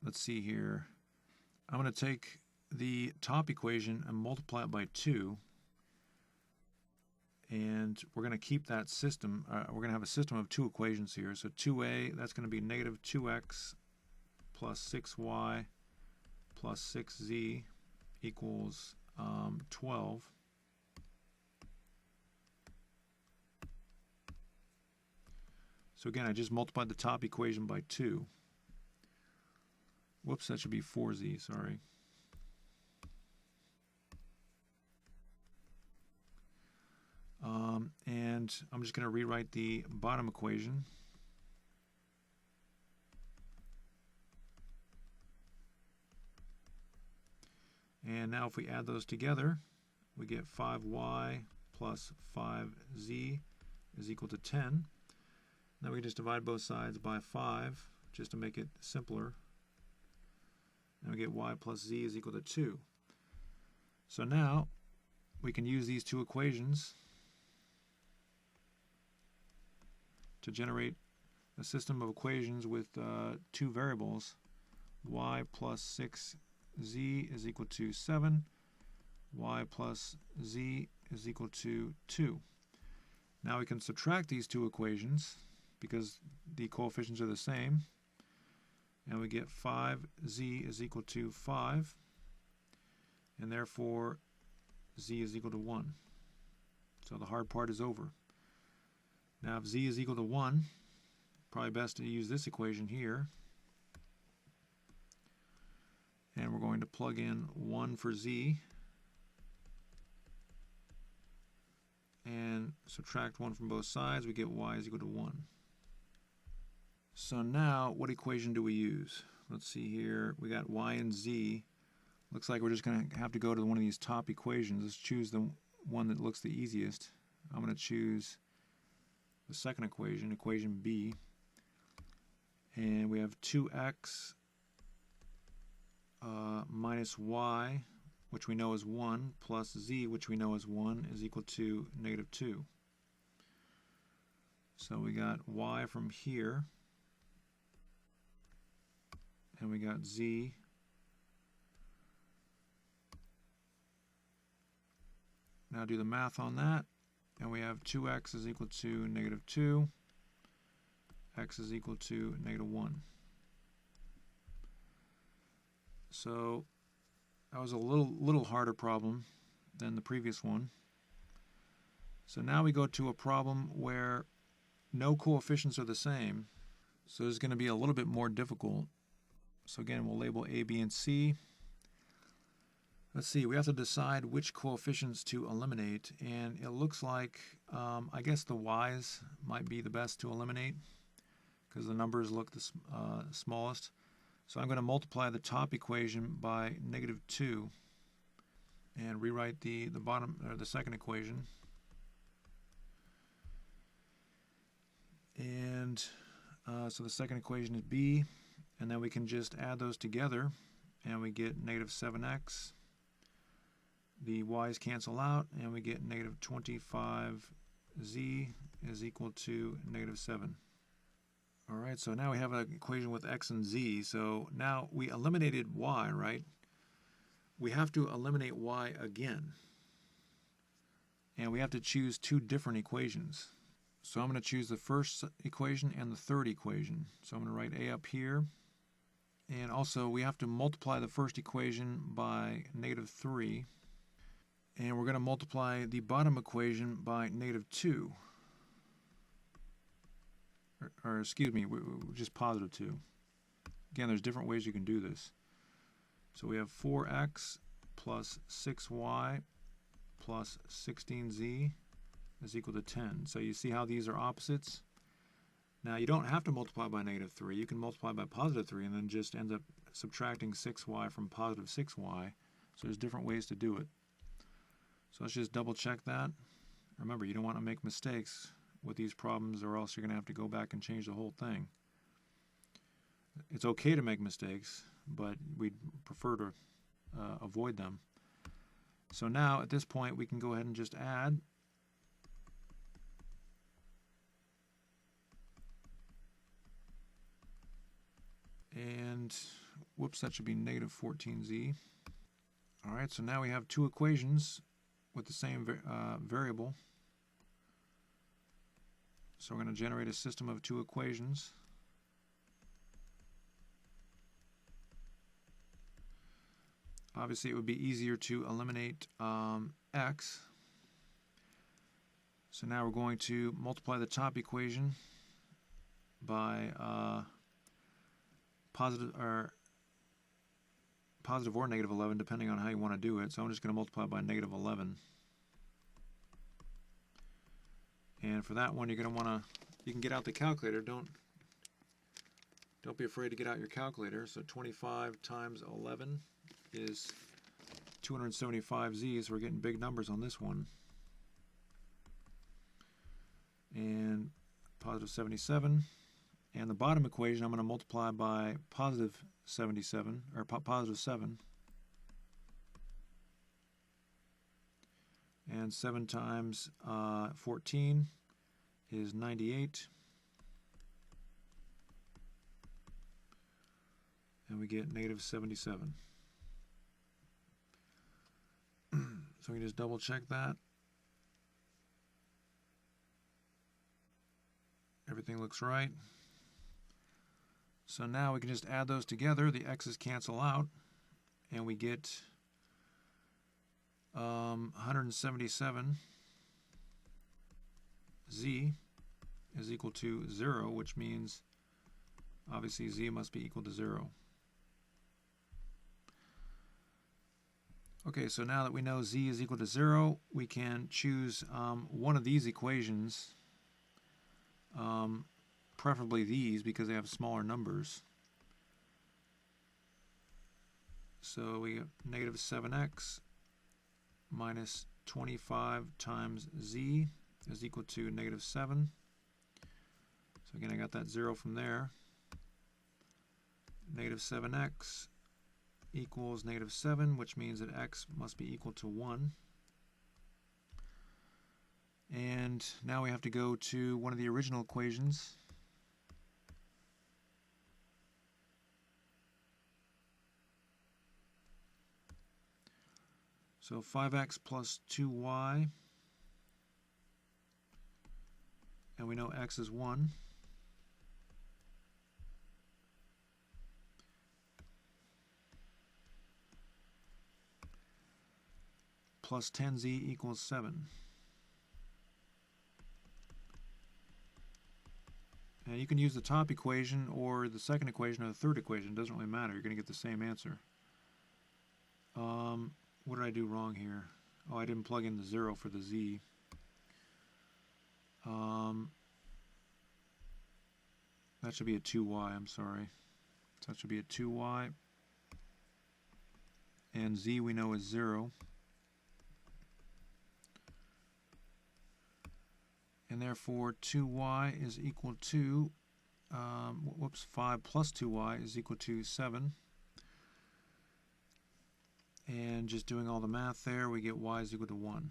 let's see here, I'm going to take the top equation and multiply it by 2, and we're going to keep that system. We're going to have a system of two equations here. So 2a, that's going to be -2x plus 6y plus 6z equals 12. So again, I just multiplied the top equation by 2. Whoops, that should be 4z, sorry. And I'm just going to rewrite the bottom equation. And now if we add those together, we get 5y plus 5z is equal to 10. Now we just divide both sides by 5 just to make it simpler. And we get y plus z is equal to 2. So now we can use these two equations to generate a system of equations with two variables. Y plus 6z is equal to 7. Y plus z is equal to 2. Now we can subtract these two equations because the coefficients are the same. And we get 5z is equal to 5. And therefore, z is equal to 1. So the hard part is over. Now if z is equal to 1, probably best to use this equation here. And we're going to plug in 1 for z and subtract 1 from both sides. We get y is equal to 1. So now what equation do we use? Let's see here. We got y and z. Looks like we're just going to have to go to one of these top equations. Let's choose the one that looks the easiest. I'm going to choose the second equation, equation B. And we have 2x minus y, which we know is 1, plus z, which we know is 1, is equal to -2. So we got y from here and we got z. Now do the math on that, and we have 2x is equal to negative 2, x is equal to negative 1. So that was a little harder problem than the previous one. So now we go to a problem where no coefficients are the same, so it's going to be a little bit more difficult. So again, we'll label A, B, and C. Let's see, we have to decide which coefficients to eliminate, and it looks like, I guess the y's might be the best to eliminate because the numbers look the smallest. So I'm going to multiply the top equation by negative 2 and rewrite the bottom, or the second equation. And so the second equation is b, and then we can just add those together, and we get negative 7x. The y's cancel out, and we get negative 25z is equal to negative 7. All right, so now we have an equation with x and z. So now we eliminated y, right? We have to eliminate y again. And we have to choose two different equations. So I'm going to choose the first equation and the third equation. So I'm going to write a up here. And also we have to multiply the first equation by negative 3. And we're going to multiply the bottom equation by negative 2. Or excuse me, just positive 2. Again, there's different ways you can do this. So we have 4x plus 6y plus 16z is equal to 10. So you see how these are opposites? Now you don't have to multiply by negative 3. You can multiply by positive 3 and then just end up subtracting 6y from positive 6y. So there's different ways to do it. So let's just double check that. Remember, you don't want to make mistakes with these problems, or else you're going to have to go back and change the whole thing. It's okay to make mistakes, but we'd prefer to avoid them. So now at this point we can go ahead and just add. And whoops, that should be negative 14z. All right, so now we have two equations with the same variable. So we're going to generate a system of two equations. Obviously, it would be easier to eliminate x. So now we're going to multiply the top equation by positive or negative 11, depending on how you want to do it. So I'm just going to multiply by negative 11. And for that one, you're going to want to, you can get out the calculator. Don't be afraid to get out your calculator. So 25 times 11 is 275z, so we're getting big numbers on this one. And positive 77. And the bottom equation I'm going to multiply by positive 77, or positive 7. And 7 times 14 is 98. And we get negative 77. So we just double check that. Everything looks right. So now we can just add those together. The x's cancel out, and we get 177z is equal to 0, which means obviously z must be equal to 0. Okay, so now that we know z is equal to 0, we can choose one of these equations, preferably these because they have smaller numbers. So we have negative 7x minus 25 times z is equal to negative 7. So again, I got that 0 from there. Negative 7x equals negative 7, which means that x must be equal to 1. And now we have to go to one of the original equations. So 5x plus 2y, and we know x is 1. Plus 10z equals 7. And you can use the top equation or the second equation or the third equation. It doesn't really matter. You're going to get the same answer. What did I do wrong here? Oh, I didn't plug in the 0 for the z. That should be a 2y, I'm sorry. So that should be a 2y. And z we know is 0. And therefore 2y is equal to, 5 plus 2y is equal to 7. And just doing all the math there, we get y is equal to 1.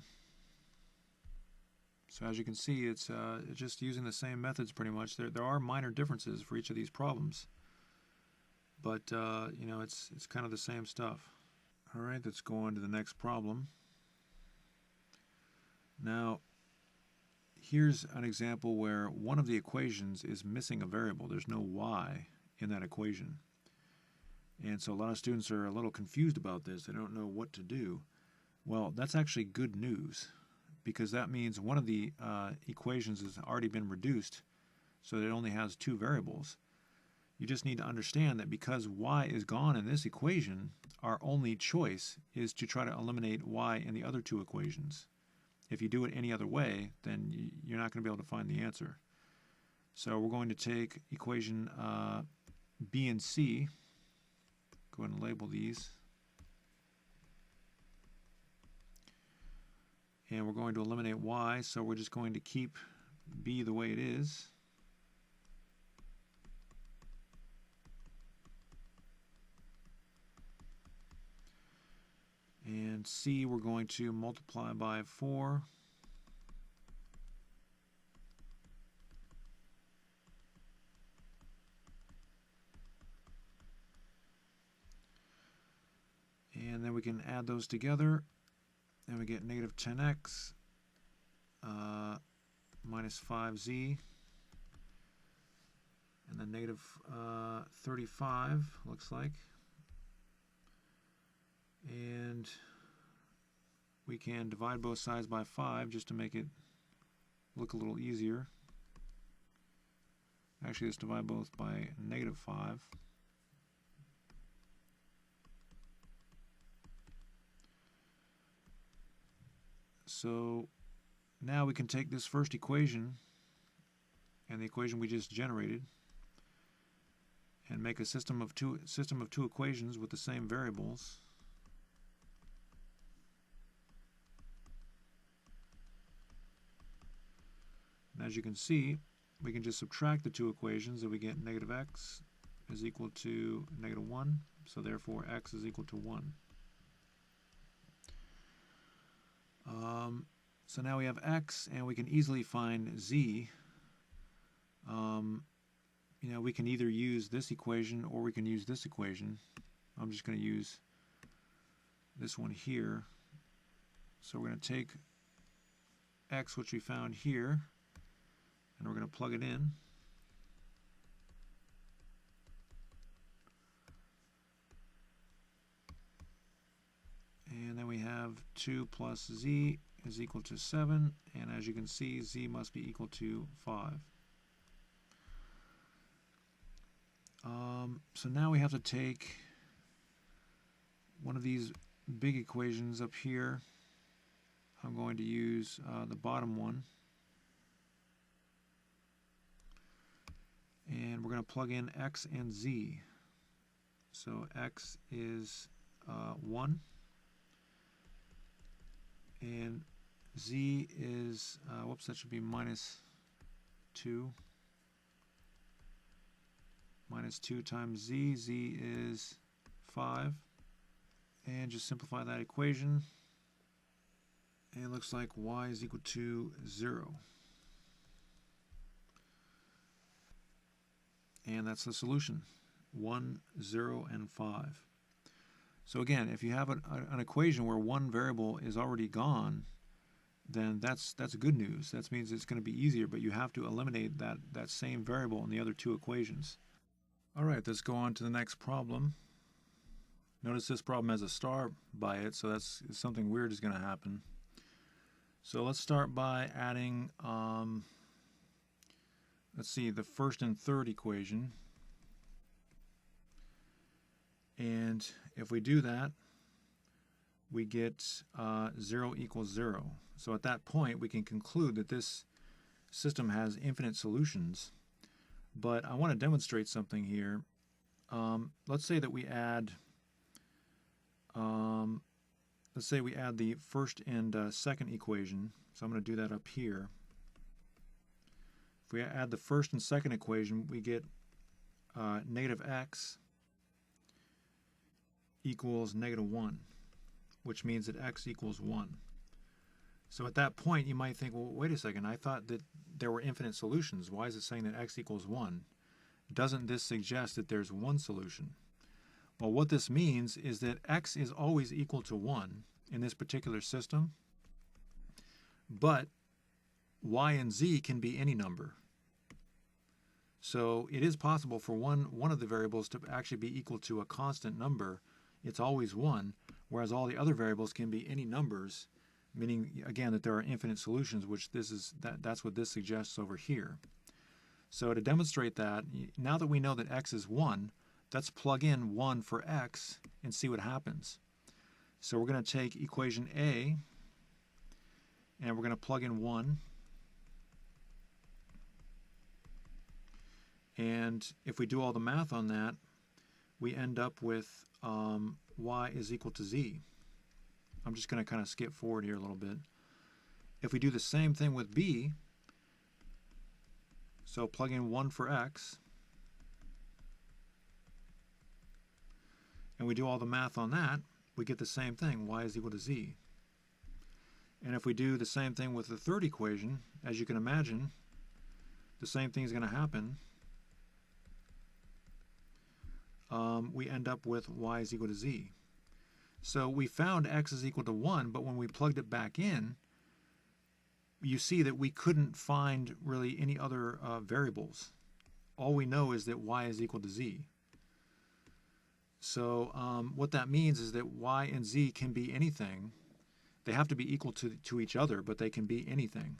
So as you can see, it's just using the same methods pretty much. There are minor differences for each of these problems, but you know, it's kind of the same stuff. All right, let's go on to the next problem. Now, here's an example where one of the equations is missing a variable. There's no y in that equation. And so a lot of students are a little confused about this. They don't know what to do. Well, that's actually good news, because that means one of the equations has already been reduced so that it only has two variables. You just need to understand that because y is gone in this equation, our only choice is to try to eliminate y in the other two equations. If you do it any other way, then you're not going to be able to find the answer. So we're going to take equation B and C. Go ahead and label these. And we're going to eliminate y, so we're just going to keep B the way it is. And C we're going to multiply by 4. And then we can add those together, and we get negative 10x minus 5z, and then negative 35 looks like. And we can divide both sides by 5 just to make it look a little easier. Actually, let's divide both by negative 5. So now we can take this first equation and the equation we just generated and make a system of two equations with the same variables. And as you can see, we can just subtract the two equations and we get negative x is equal to negative 1, so therefore x is equal to 1. So now we have x, and we can easily find z. You know, we can either use this equation or we can use this equation. I'm just going to use this one here. So we're going to take x, which we found here, and we're going to plug it in. And then we have 2 plus z is equal to 7, and as you can see, z must be equal to 5. So now we have to take one of these big equations up here. I'm going to use the bottom one. And we're going to plug in x and z. So x is 1. And z is, that should be minus 2. Minus 2 times z. Z is 5. And just simplify that equation. And it looks like y is equal to 0. And that's the solution. 1, 0, and 5. So again, if you have an equation where one variable is already gone, then that's good news. That means it's going to be easier, but you have to eliminate that same variable in the other two equations. All right, let's go on to the next problem. Notice this problem has a star by it, so that's something weird is going to happen. So let's start by adding, let's see, the first and third equation. And if we do that, we get 0 equals 0. So at that point, we can conclude that this system has infinite solutions. But I want to demonstrate something here. Let's say that we add, let's say we add the first and second equation. So I'm going to do that up here. If we add the first and second equation, we get negative x equals negative 1, which means that x equals 1. So at that point, you might think, well, wait a second, I thought that there were infinite solutions. Why is it saying that x equals 1? Doesn't this suggest that there's one solution? Well, what this means is that x is always equal to 1 in this particular system, but y and z can be any number. So it is possible for one of the variables to actually be equal to a constant number. It's always 1, whereas all the other variables can be any numbers, meaning, again, that there are infinite solutions, which that's what this suggests over here. So to demonstrate that, now that we know that x is 1, let's plug in 1 for x and see what happens. So we're going to take equation A, and we're going to plug in 1. And if we do all the math on that, we end up with y is equal to z. I'm just going to kind of skip forward here a little bit. If we do the same thing with b, so plug in 1 for x, and we do all the math on that, we get the same thing, y is equal to z. And if we do the same thing with the third equation, as you can imagine, the same thing is going to happen. We end up with y is equal to z. So we found x is equal to 1, but when we plugged it back in, you see that we couldn't find really any other variables. All we know is that y is equal to z. So what that means is that y and z can be anything. They have to be equal to each other, but they can be anything,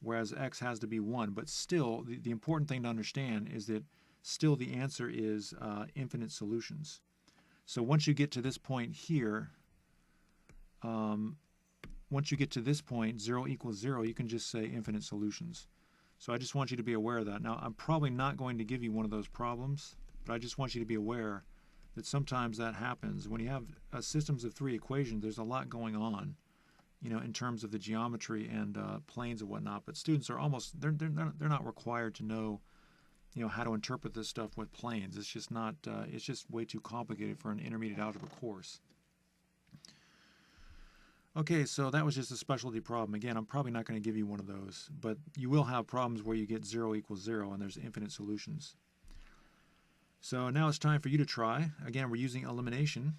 whereas x has to be 1. But still, the important thing to understand is that still the answer is infinite solutions. So once you get to this point here, once you get to this point, 0 equals 0, you can just say infinite solutions. So I just want you to be aware of that. Now, I'm probably not going to give you one of those problems, but I just want you to be aware that sometimes that happens. When you have systems of 3 equations, there's a lot going on, in terms of the geometry and planes and whatnot. But students are they're not required to know, how to interpret this stuff with planes. It's just not. It's just way too complicated for an intermediate algebra course. Okay, so that was just a specialty problem. Again, I'm probably not going to give you one of those, but you will have problems where you get 0 equals 0 and there's infinite solutions. So now it's time for you to try. Again, we're using elimination.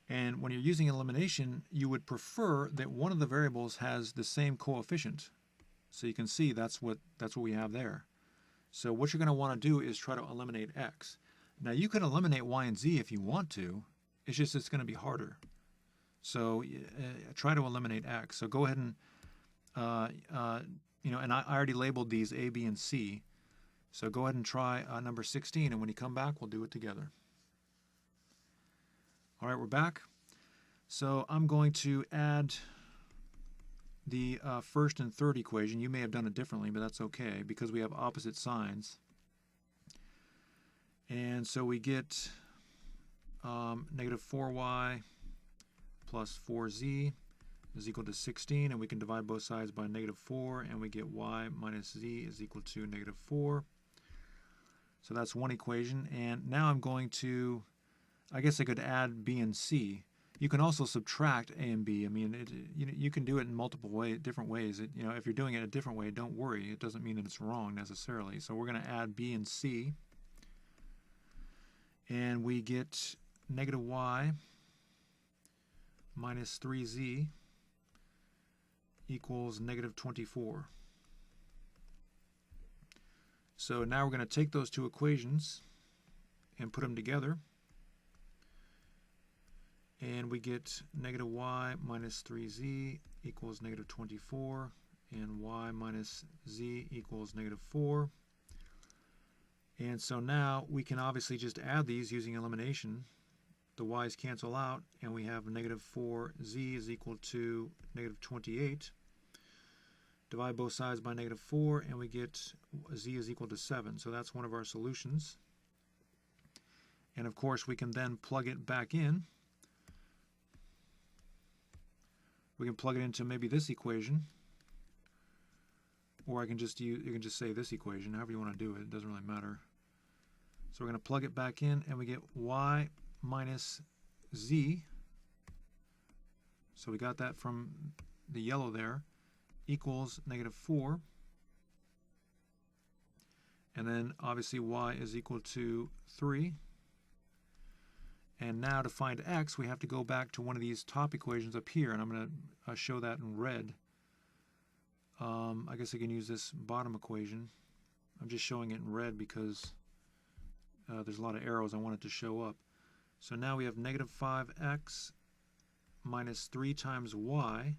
And when you're using elimination, you would prefer that one of the variables has the same coefficient. So you can see that's what we have there. So what you're going to want to do is try to eliminate x. Now you can eliminate y and z if you want to. It's just it's going to be harder. So try to eliminate x. So go ahead and and I already labeled these A, B, and C. So go ahead and try number 16, and when you come back, we'll do it together. All right, we're back. So I'm going to add the first and third equation. You may have done it differently, but that's okay because we have opposite signs. And so we get negative 4y plus 4z is equal to 16, and we can divide both sides by negative 4, and we get y minus z is equal to negative 4. So that's one equation. And now I'm going to, I guess I could add b and c. You can also subtract a and b. I mean, you can do it in multiple different ways. If you're doing it a different way, don't worry. It doesn't mean that it's wrong necessarily. So we're going to add b and c. And we get negative y minus 3z equals negative 24. So now we're going to take those two equations and put them together, and we get negative y minus 3z equals negative 24, and y minus z equals negative 4. And so now we can obviously just add these using elimination. The y's cancel out, and we have negative 4z is equal to negative 28. Divide both sides by negative 4, and we get z is equal to 7. So that's one of our solutions. And of course, we can then plug it back in. We can plug it into maybe this equation, or I can just use, you can just say this equation, however you want to do it. It doesn't really matter. So we're going to plug it back in, and we get y minus z. So we got that from the yellow there, equals negative 4. And then obviously y is equal to 3. And now to find x, we have to go back to one of these top equations up here, and I'm going to show that in red. I guess I can use this bottom equation. I'm just showing it in red because there's a lot of arrows I want it to show up. So now we have negative 5x minus 3 times y,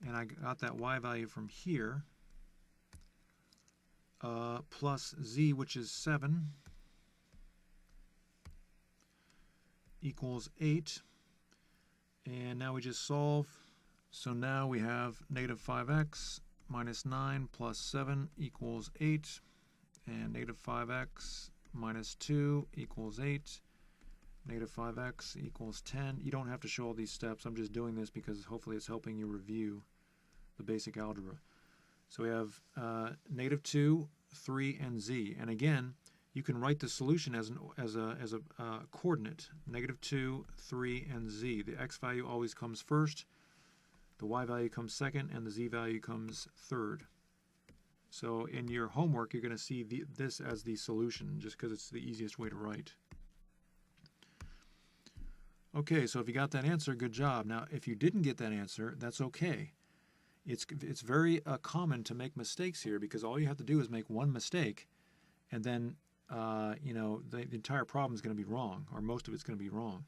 and I got that y value from here, plus z, which is 7, equals 8. And now we just solve. So now we have negative 5x minus 9 plus 7 equals 8, and negative 5x minus 2 equals 8. Negative 5x equals 10. You don't have to show all these steps. I'm just doing this because hopefully it's helping you review the basic algebra. So we have negative 2, 3, and z. And again, you can write the solution as a coordinate. Negative 2, 3, and z. The x value always comes first, the y value comes second, and the z value comes third. So in your homework, you're going to see this as the solution, just because it's the easiest way to write. Okay, so if you got that answer, good job. Now, if you didn't get that answer, that's okay. It's very common to make mistakes here, because all you have to do is make one mistake, and then the entire problem is going to be wrong, or most of it's going to be wrong.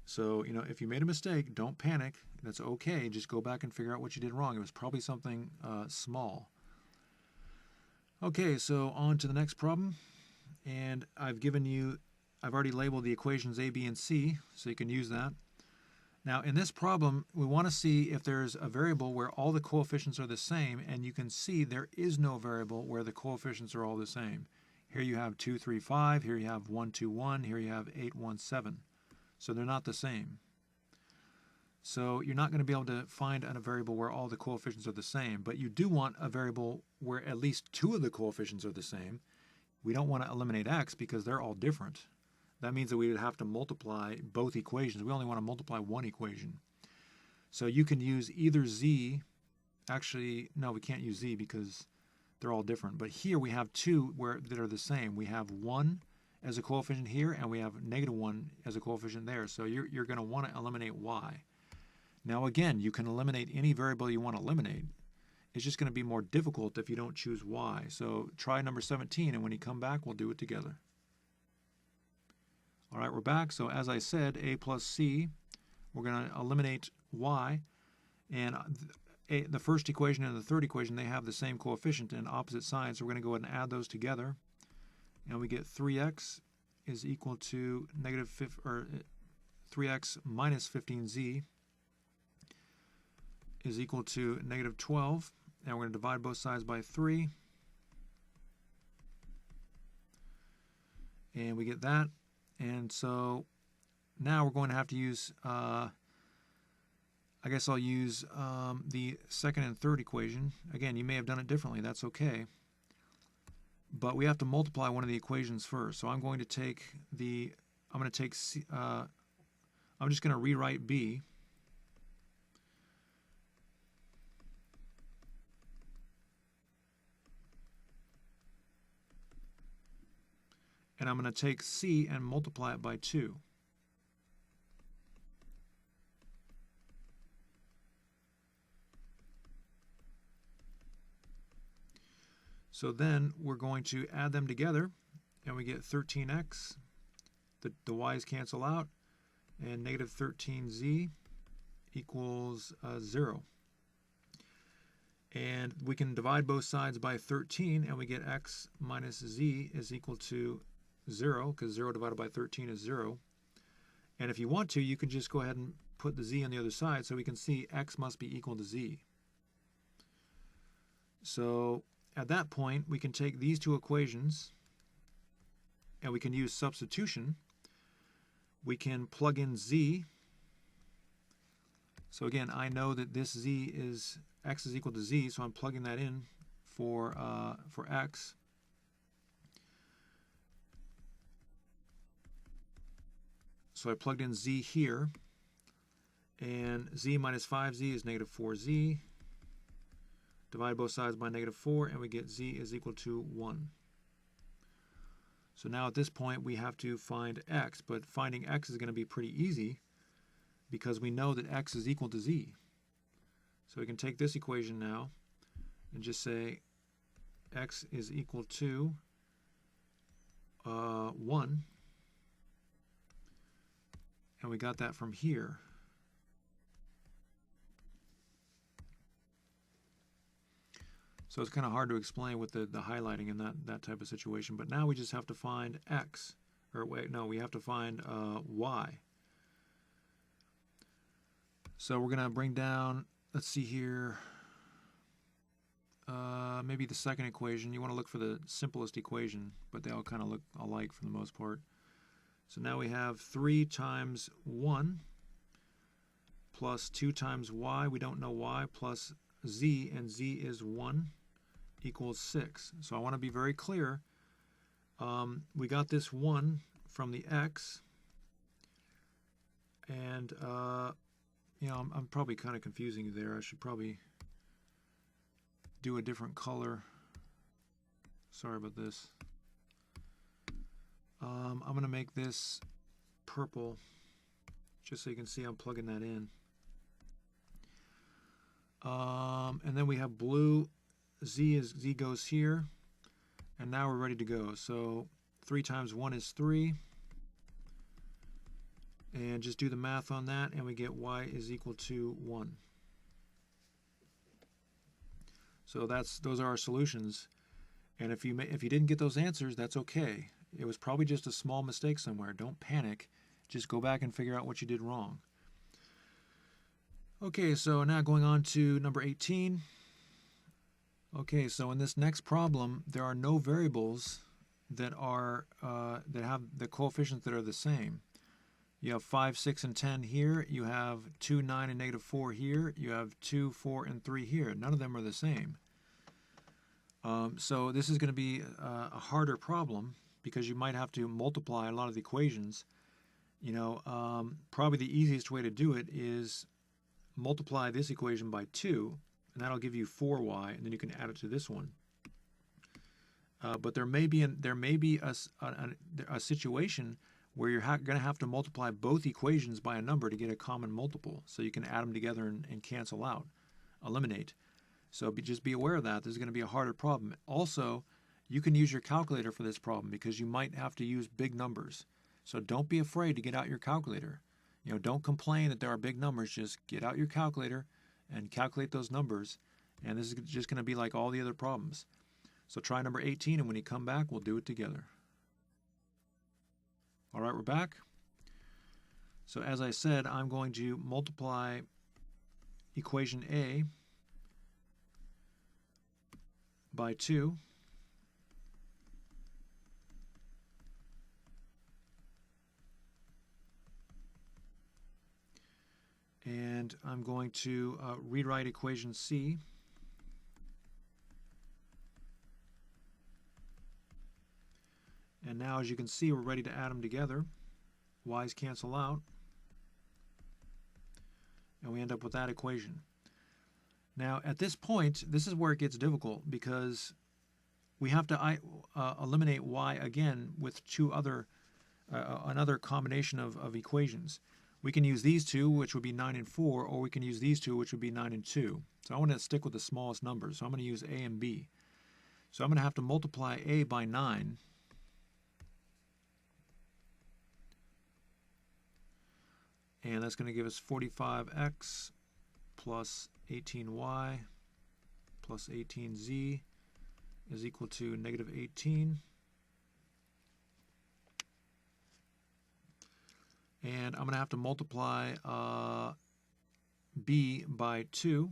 So, if you made a mistake, don't panic. That's okay. Just go back and figure out what you did wrong. It was probably something small. Okay, so on to the next problem. And I've already labeled the equations A, B, and C, so you can use that. Now, in this problem, we want to see if there's a variable where all the coefficients are the same, and you can see there is no variable where the coefficients are all the same. Here you have 2, 3, 5. Here you have 1, 2, 1. Here you have 8, 1, 7. So they're not the same. So you're not going to be able to find a variable where all the coefficients are the same, but you do want a variable where at least 2 of the coefficients are the same. We don't want to eliminate x because they're all different. That means that we would have to multiply both equations. We only want to multiply one equation. So you can use either z. Actually, no, we can't use z because they're all different. But here we have 2 that are the same. We have 1 as a coefficient here, and we have negative 1 as a coefficient there. So you're going to want to eliminate y. Now again, you can eliminate any variable you want to eliminate. It's just going to be more difficult if you don't choose y. So try number 17, and when you come back, we'll do it together. All right, we're back. So as I said, a plus c, we're going to eliminate y. And the first equation and the third equation, they have the same coefficient and opposite sides. So we're going to go ahead and add those together. And we get 3x is equal to 3x minus 15z is equal to negative 12. And we're going to divide both sides by 3. And we get that. And so now we're going to have to use, I guess I'll use the second and third equation. Again, you may have done it differently. That's okay. But we have to multiply one of the equations first. So I'm going to take C, I'm just going to rewrite B. And I'm going to take C and multiply it by 2. So then we're going to add them together, and we get 13x. The y's cancel out, and negative 13z equals 0. And we can divide both sides by 13, and we get x minus z is equal to 0, because 0 divided by 13 is 0. And if you want to, you can just go ahead and put the z on the other side, so we can see x must be equal to z. So at that point, we can take these two equations, and we can use substitution. We can plug in z. So again, I know that this z is x is equal to z, so I'm plugging that in for x. So I plugged in z here, and z minus 5z is negative 4z. Divide both sides by negative 4, and we get z is equal to 1. So now at this point, we have to find x, but finding x is going to be pretty easy because we know that x is equal to z. So we can take this equation now and just say x is equal to 1. And we got that from here. So it's kind of hard to explain with the highlighting in that type of situation. But now we just have to find x. Or wait, no, we have to find y. So we're going to bring down, let's see here, maybe the second equation. You want to look for the simplest equation, but they all kind of look alike for the most part. So now we have 3 times 1 plus 2 times y, we don't know y, plus z, and z is 1, equals 6. So I want to be very clear. We got this 1 from the x, and you know, I'm probably kind of confusing you there. I should probably do a different color. Sorry about this. I'm going to make this purple just so you can see I'm plugging that in. And then we have blue. Z goes here, and now we're ready to go. So 3 times 1 is 3, and just do the math on that, and we get y is equal to 1. So those are our solutions. And if you didn't get those answers, that's okay. It was probably just a small mistake somewhere. Don't panic. Just go back and figure out what you did wrong. Okay, so now going on to number 18. Okay, so in this next problem, there are no variables that have the coefficients that are the same. You have 5, 6, and 10 here. You have 2, 9, and negative 4 here. You have 2, 4, and 3 here. None of them are the same. So this is going to be a harder problem because you might have to multiply a lot of the equations. You know, probably the easiest way to do it is multiply this equation by 2, and that'll give you 4y, and then you can add it to this one. But there may be a situation where you're going to have to multiply both equations by a number to get a common multiple, so you can add them together and cancel out, eliminate. So just be aware of that. This is going to be a harder problem. Also, you can use your calculator for this problem because you might have to use big numbers. So don't be afraid to get out your calculator. You know, don't complain that there are big numbers. Just get out your calculator and calculate those numbers. And this is just going to be like all the other problems. So try number 18, and when you come back, we'll do it together. All right, we're back. So as I said, I'm going to multiply equation A by 2. And I'm going to rewrite equation C. And now, as you can see, we're ready to add them together. Y's cancel out. And we end up with that equation. Now, at this point, this is where it gets difficult because we have to eliminate y again with another combination of equations. We can use these two, which would be 9 and 4, or we can use these two, which would be 9 and 2. So I want to stick with the smallest numbers, so I'm going to use A and B. So I'm going to have to multiply a by 9. And that's going to give us 45x plus 18y plus 18z is equal to negative 18. And I'm going to have to multiply b by 2.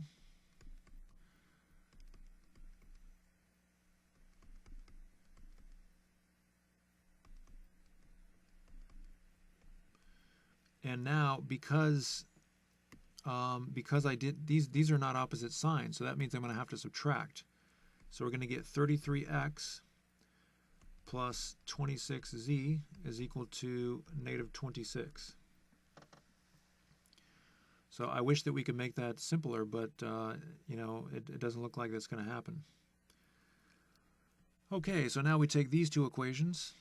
And now, because I did these are not opposite signs, so that means I'm going to have to subtract. So we're going to get 33x plus 26z is equal to negative 26. So I wish that we could make that simpler, but you know, it doesn't look like that's going to happen. Okay, so now we take these two equations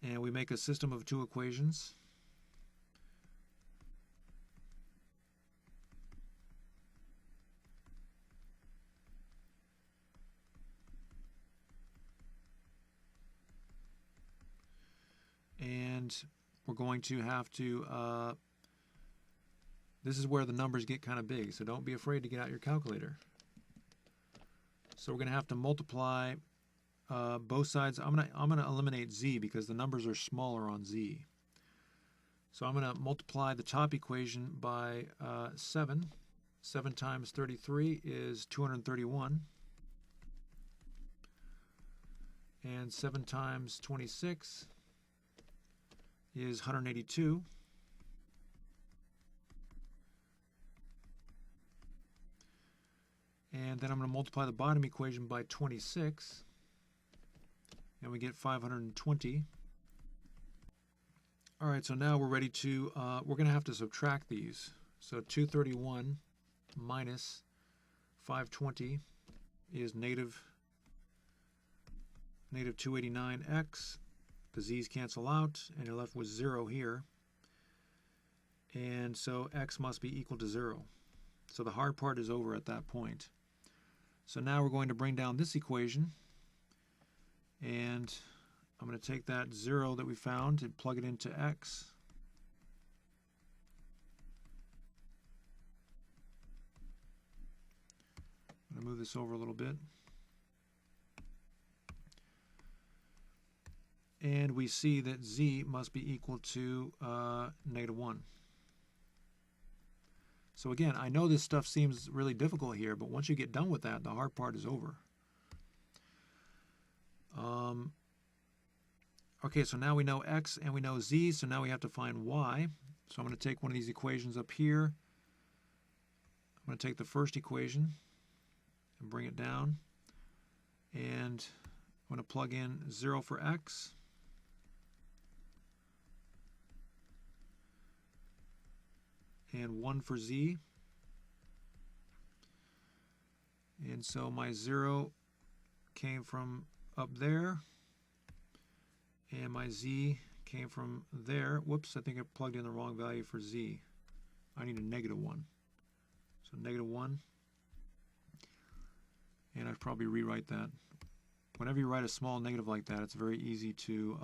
and we make a system of two equations. And we're going to have to, this is where the numbers get kind of big, so don't be afraid to get out your calculator. So we're going to have to multiply both sides. I'm going to eliminate z because the numbers are smaller on z. So I'm going to multiply the top equation by 7. 7 times 33 is 231. And 7 times 26 is 182. And then I'm going to multiply the bottom equation by 26, and we get 520. All right, so now we're ready to, we're going to have to subtract these. So 231 minus 520 is negative 289x. The z's cancel out, and you're left with 0 here. And so x must be equal to 0. So the hard part is over at that point. So now we're going to bring down this equation, and I'm going to take that 0 that we found and plug it into x. I'm going to move this over a little bit. And we see that z must be equal to negative 1. So again, I know this stuff seems really difficult here, but once you get done with that, the hard part is over. Okay, so now we know x and we know z, so now we have to find y. So I'm going to take one of these equations up here. I'm going to take the first equation and bring it down. And I'm going to plug in 0 for x. And 1 for z. And so my 0 came from up there, and my z came from there. Whoops, I think I plugged in the wrong value for z. I need a negative 1. So negative 1. And I'd probably rewrite that. Whenever you write a small negative like that, it's very easy to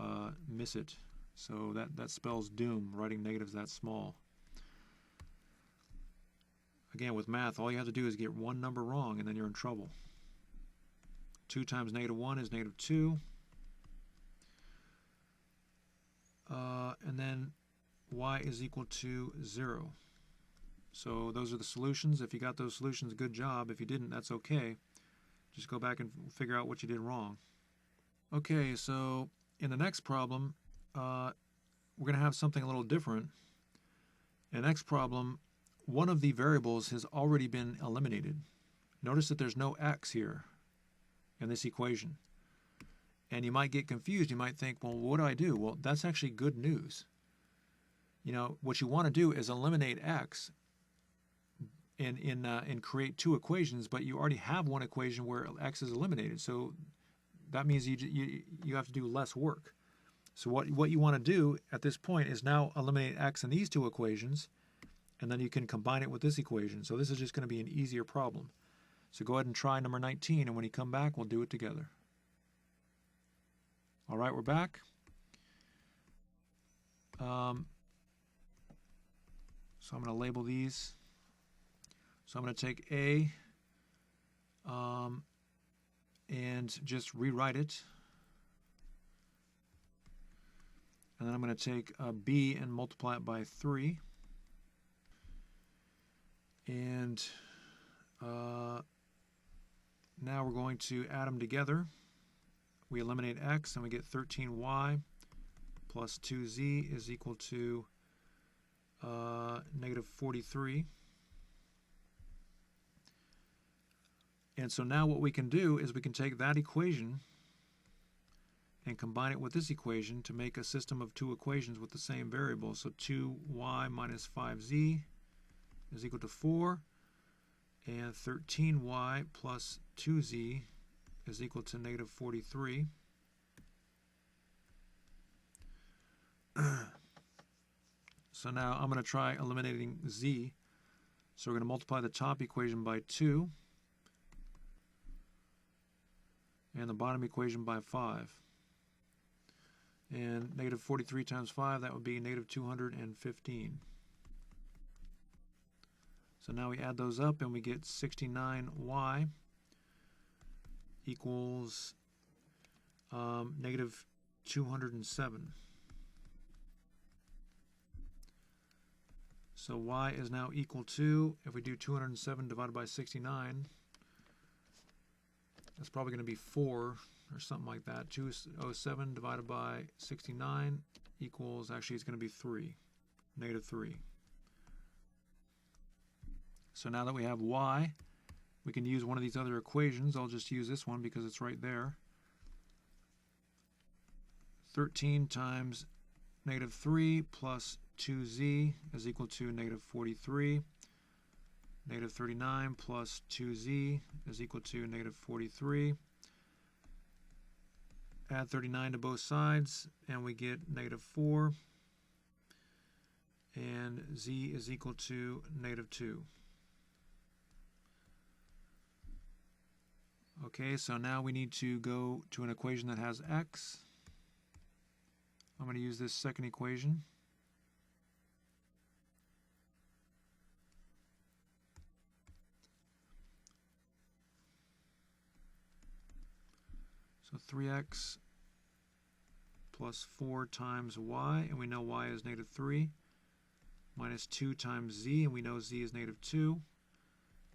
miss it. So that spells doom, writing negatives that small. Again, with math, all you have to do is get one number wrong, and then you're in trouble. 2 times negative 1 is negative 2. And then y is equal to 0. So those are the solutions. If you got those solutions, good job. If you didn't, that's okay. Just go back and figure out what you did wrong. Okay, so in the next problem, we're going to have something a little different. In the next problem, one of the variables has already been eliminated. Notice that there's no x here in this equation. And you might get confused. You might think, well, what do I do? Well, that's actually good news. You know, what you want to do is eliminate x and create two equations, but you already have one equation where x is eliminated. So that means you have to do less work. So what you want to do at this point is now eliminate x in these two equations, and then you can combine it with this equation. So this is just going to be an easier problem. So go ahead and try number 19, and when you come back, we'll do it together. All right, we're back. So I'm going to label these. So I'm going to take A and just rewrite it. And then I'm going to take B and multiply it by 3. And now we're going to add them together. We eliminate x and we get 13y plus 2z is equal to negative 43. And so now what we can do is we can take that equation and combine it with this equation to make a system of two equations with the same variable. So 2y minus 5z is equal to 4, and 13y plus 2z is equal to negative 43. So now I'm going to try eliminating z. So we're going to multiply the top equation by 2 and the bottom equation by 5. And negative 43 times 5, that would be negative 215. So now we add those up and we get 69y equals negative 207. So y is now equal to, if we do 207 divided by 69, that's probably going to be 4 or something like that. 207 divided by 69 equals, actually it's going to be 3, negative 3. So now that we have y, we can use one of these other equations. I'll just use this one because it's right there. 13 times negative 3 plus 2z is equal to negative 43. Negative 39 plus 2z is equal to negative 43. Add 39 to both sides, and we get negative 4. And z is equal to negative 2. Okay, so now we need to go to an equation that has x. I'm going to use this second equation. So 3x plus 4 times y, and we know y is negative 3, minus 2 times z, and we know z is negative 2,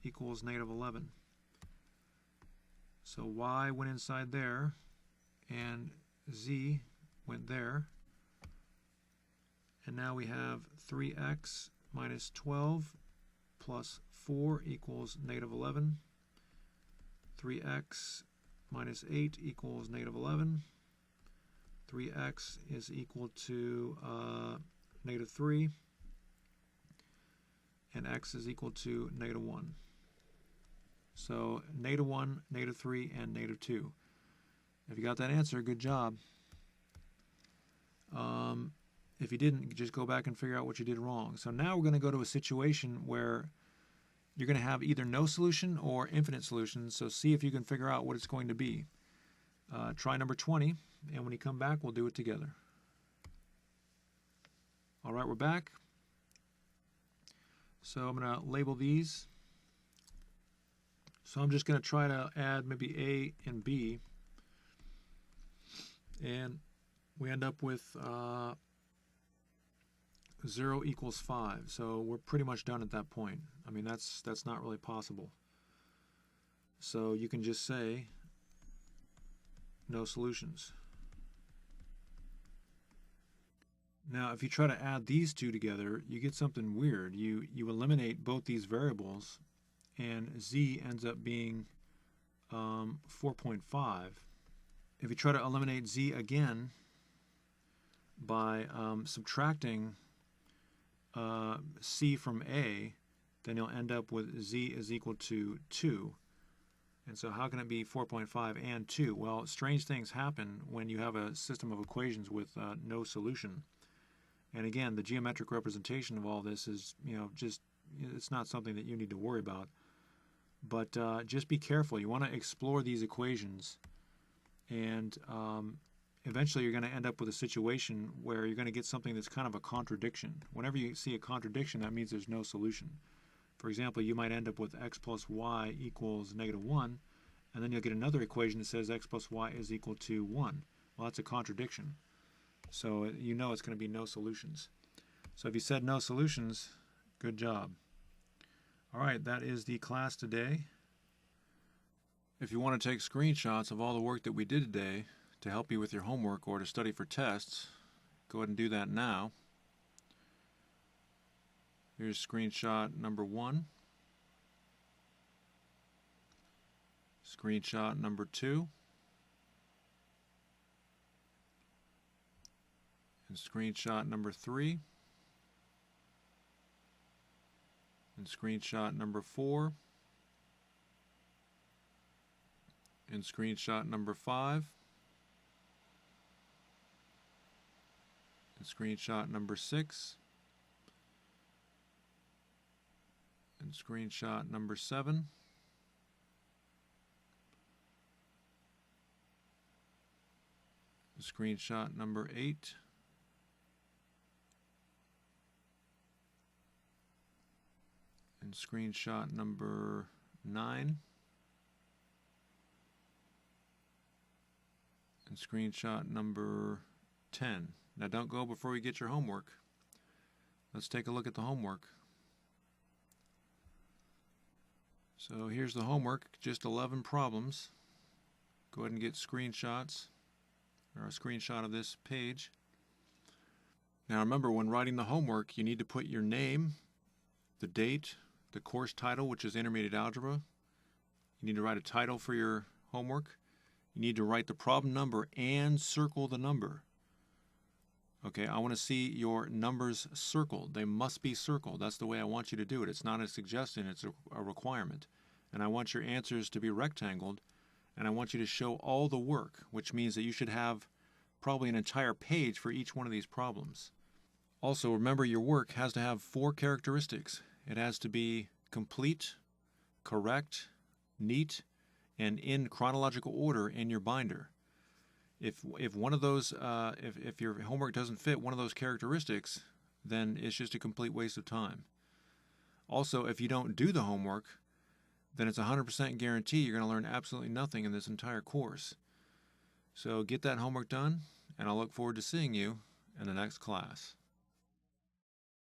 equals negative 11. So y went inside there, and z went there. And now we have 3x minus 12 plus 4 equals negative 11. 3x minus 8 equals negative 11. 3x is equal to negative 3. And x is equal to negative 1. So negative 1, negative 3, and negative 2. If you got that answer, good job. If you didn't, just go back and figure out what you did wrong. So now we're going to go to a situation where you're going to have either no solution or infinite solutions. So see if you can figure out what it's going to be. Try number 20, and when you come back, we'll do it together. All right, we're back. So I'm going to label these. So I'm just going to try to add maybe A and B. And we end up with 0 equals 5. So we're pretty much done at that point. I mean, that's not really possible. So you can just say no solutions. Now, if you try to add these two together, you get something weird. You eliminate both these variables, and z ends up being 4.5. If you try to eliminate z again by subtracting c from a, then you'll end up with z is equal to 2. And so how can it be 4.5 and 2? Well, strange things happen when you have a system of equations with no solution. And again, the geometric representation of all this is, just, it's not something that you need to worry about. But just be careful. You want to explore these equations, and eventually you're going to end up with a situation where you're going to get something that's kind of a contradiction. Whenever you see a contradiction, that means there's no solution. For example, you might end up with x plus y equals -1, and then you'll get another equation that says x plus y is equal to 1. Well, that's a contradiction. So you know it's going to be no solutions. So if you said no solutions, good job. All right, that is the class today. If you want to take screenshots of all the work that we did today to help you with your homework or to study for tests, go ahead and do that now. Here's screenshot number 1, screenshot number 2, and screenshot number 3, and screenshot number 4, and screenshot number 5, and screenshot number 6, and screenshot number 7, and screenshot number 8, and screenshot number 9, and screenshot number 10. Now don't go before we get your homework. Let's take a look at the homework. So here's the homework, just 11 problems. Go ahead and get screenshots, or a screenshot of this page. Now remember, when writing the homework, you need to put your name, the date, the course title, which is Intermediate Algebra. You need to write a title for your homework. You need to write the problem number and circle the number. Okay, I want to see your numbers circled. They must be circled. That's the way I want you to do it. It's not a suggestion, it's a requirement. And I want your answers to be rectangled, and I want you to show all the work, which means that you should have probably an entire page for each one of these problems. Also, remember, your work has to have 4 characteristics. It has to be complete, correct, neat, and in chronological order in your binder. If one of those, if your homework doesn't fit one of those characteristics, then it's just a complete waste of time. Also, if you don't do the homework, then it's a 100% guarantee you're going to learn absolutely nothing in this entire course. So get that homework done, and I'll look forward to seeing you in the next class.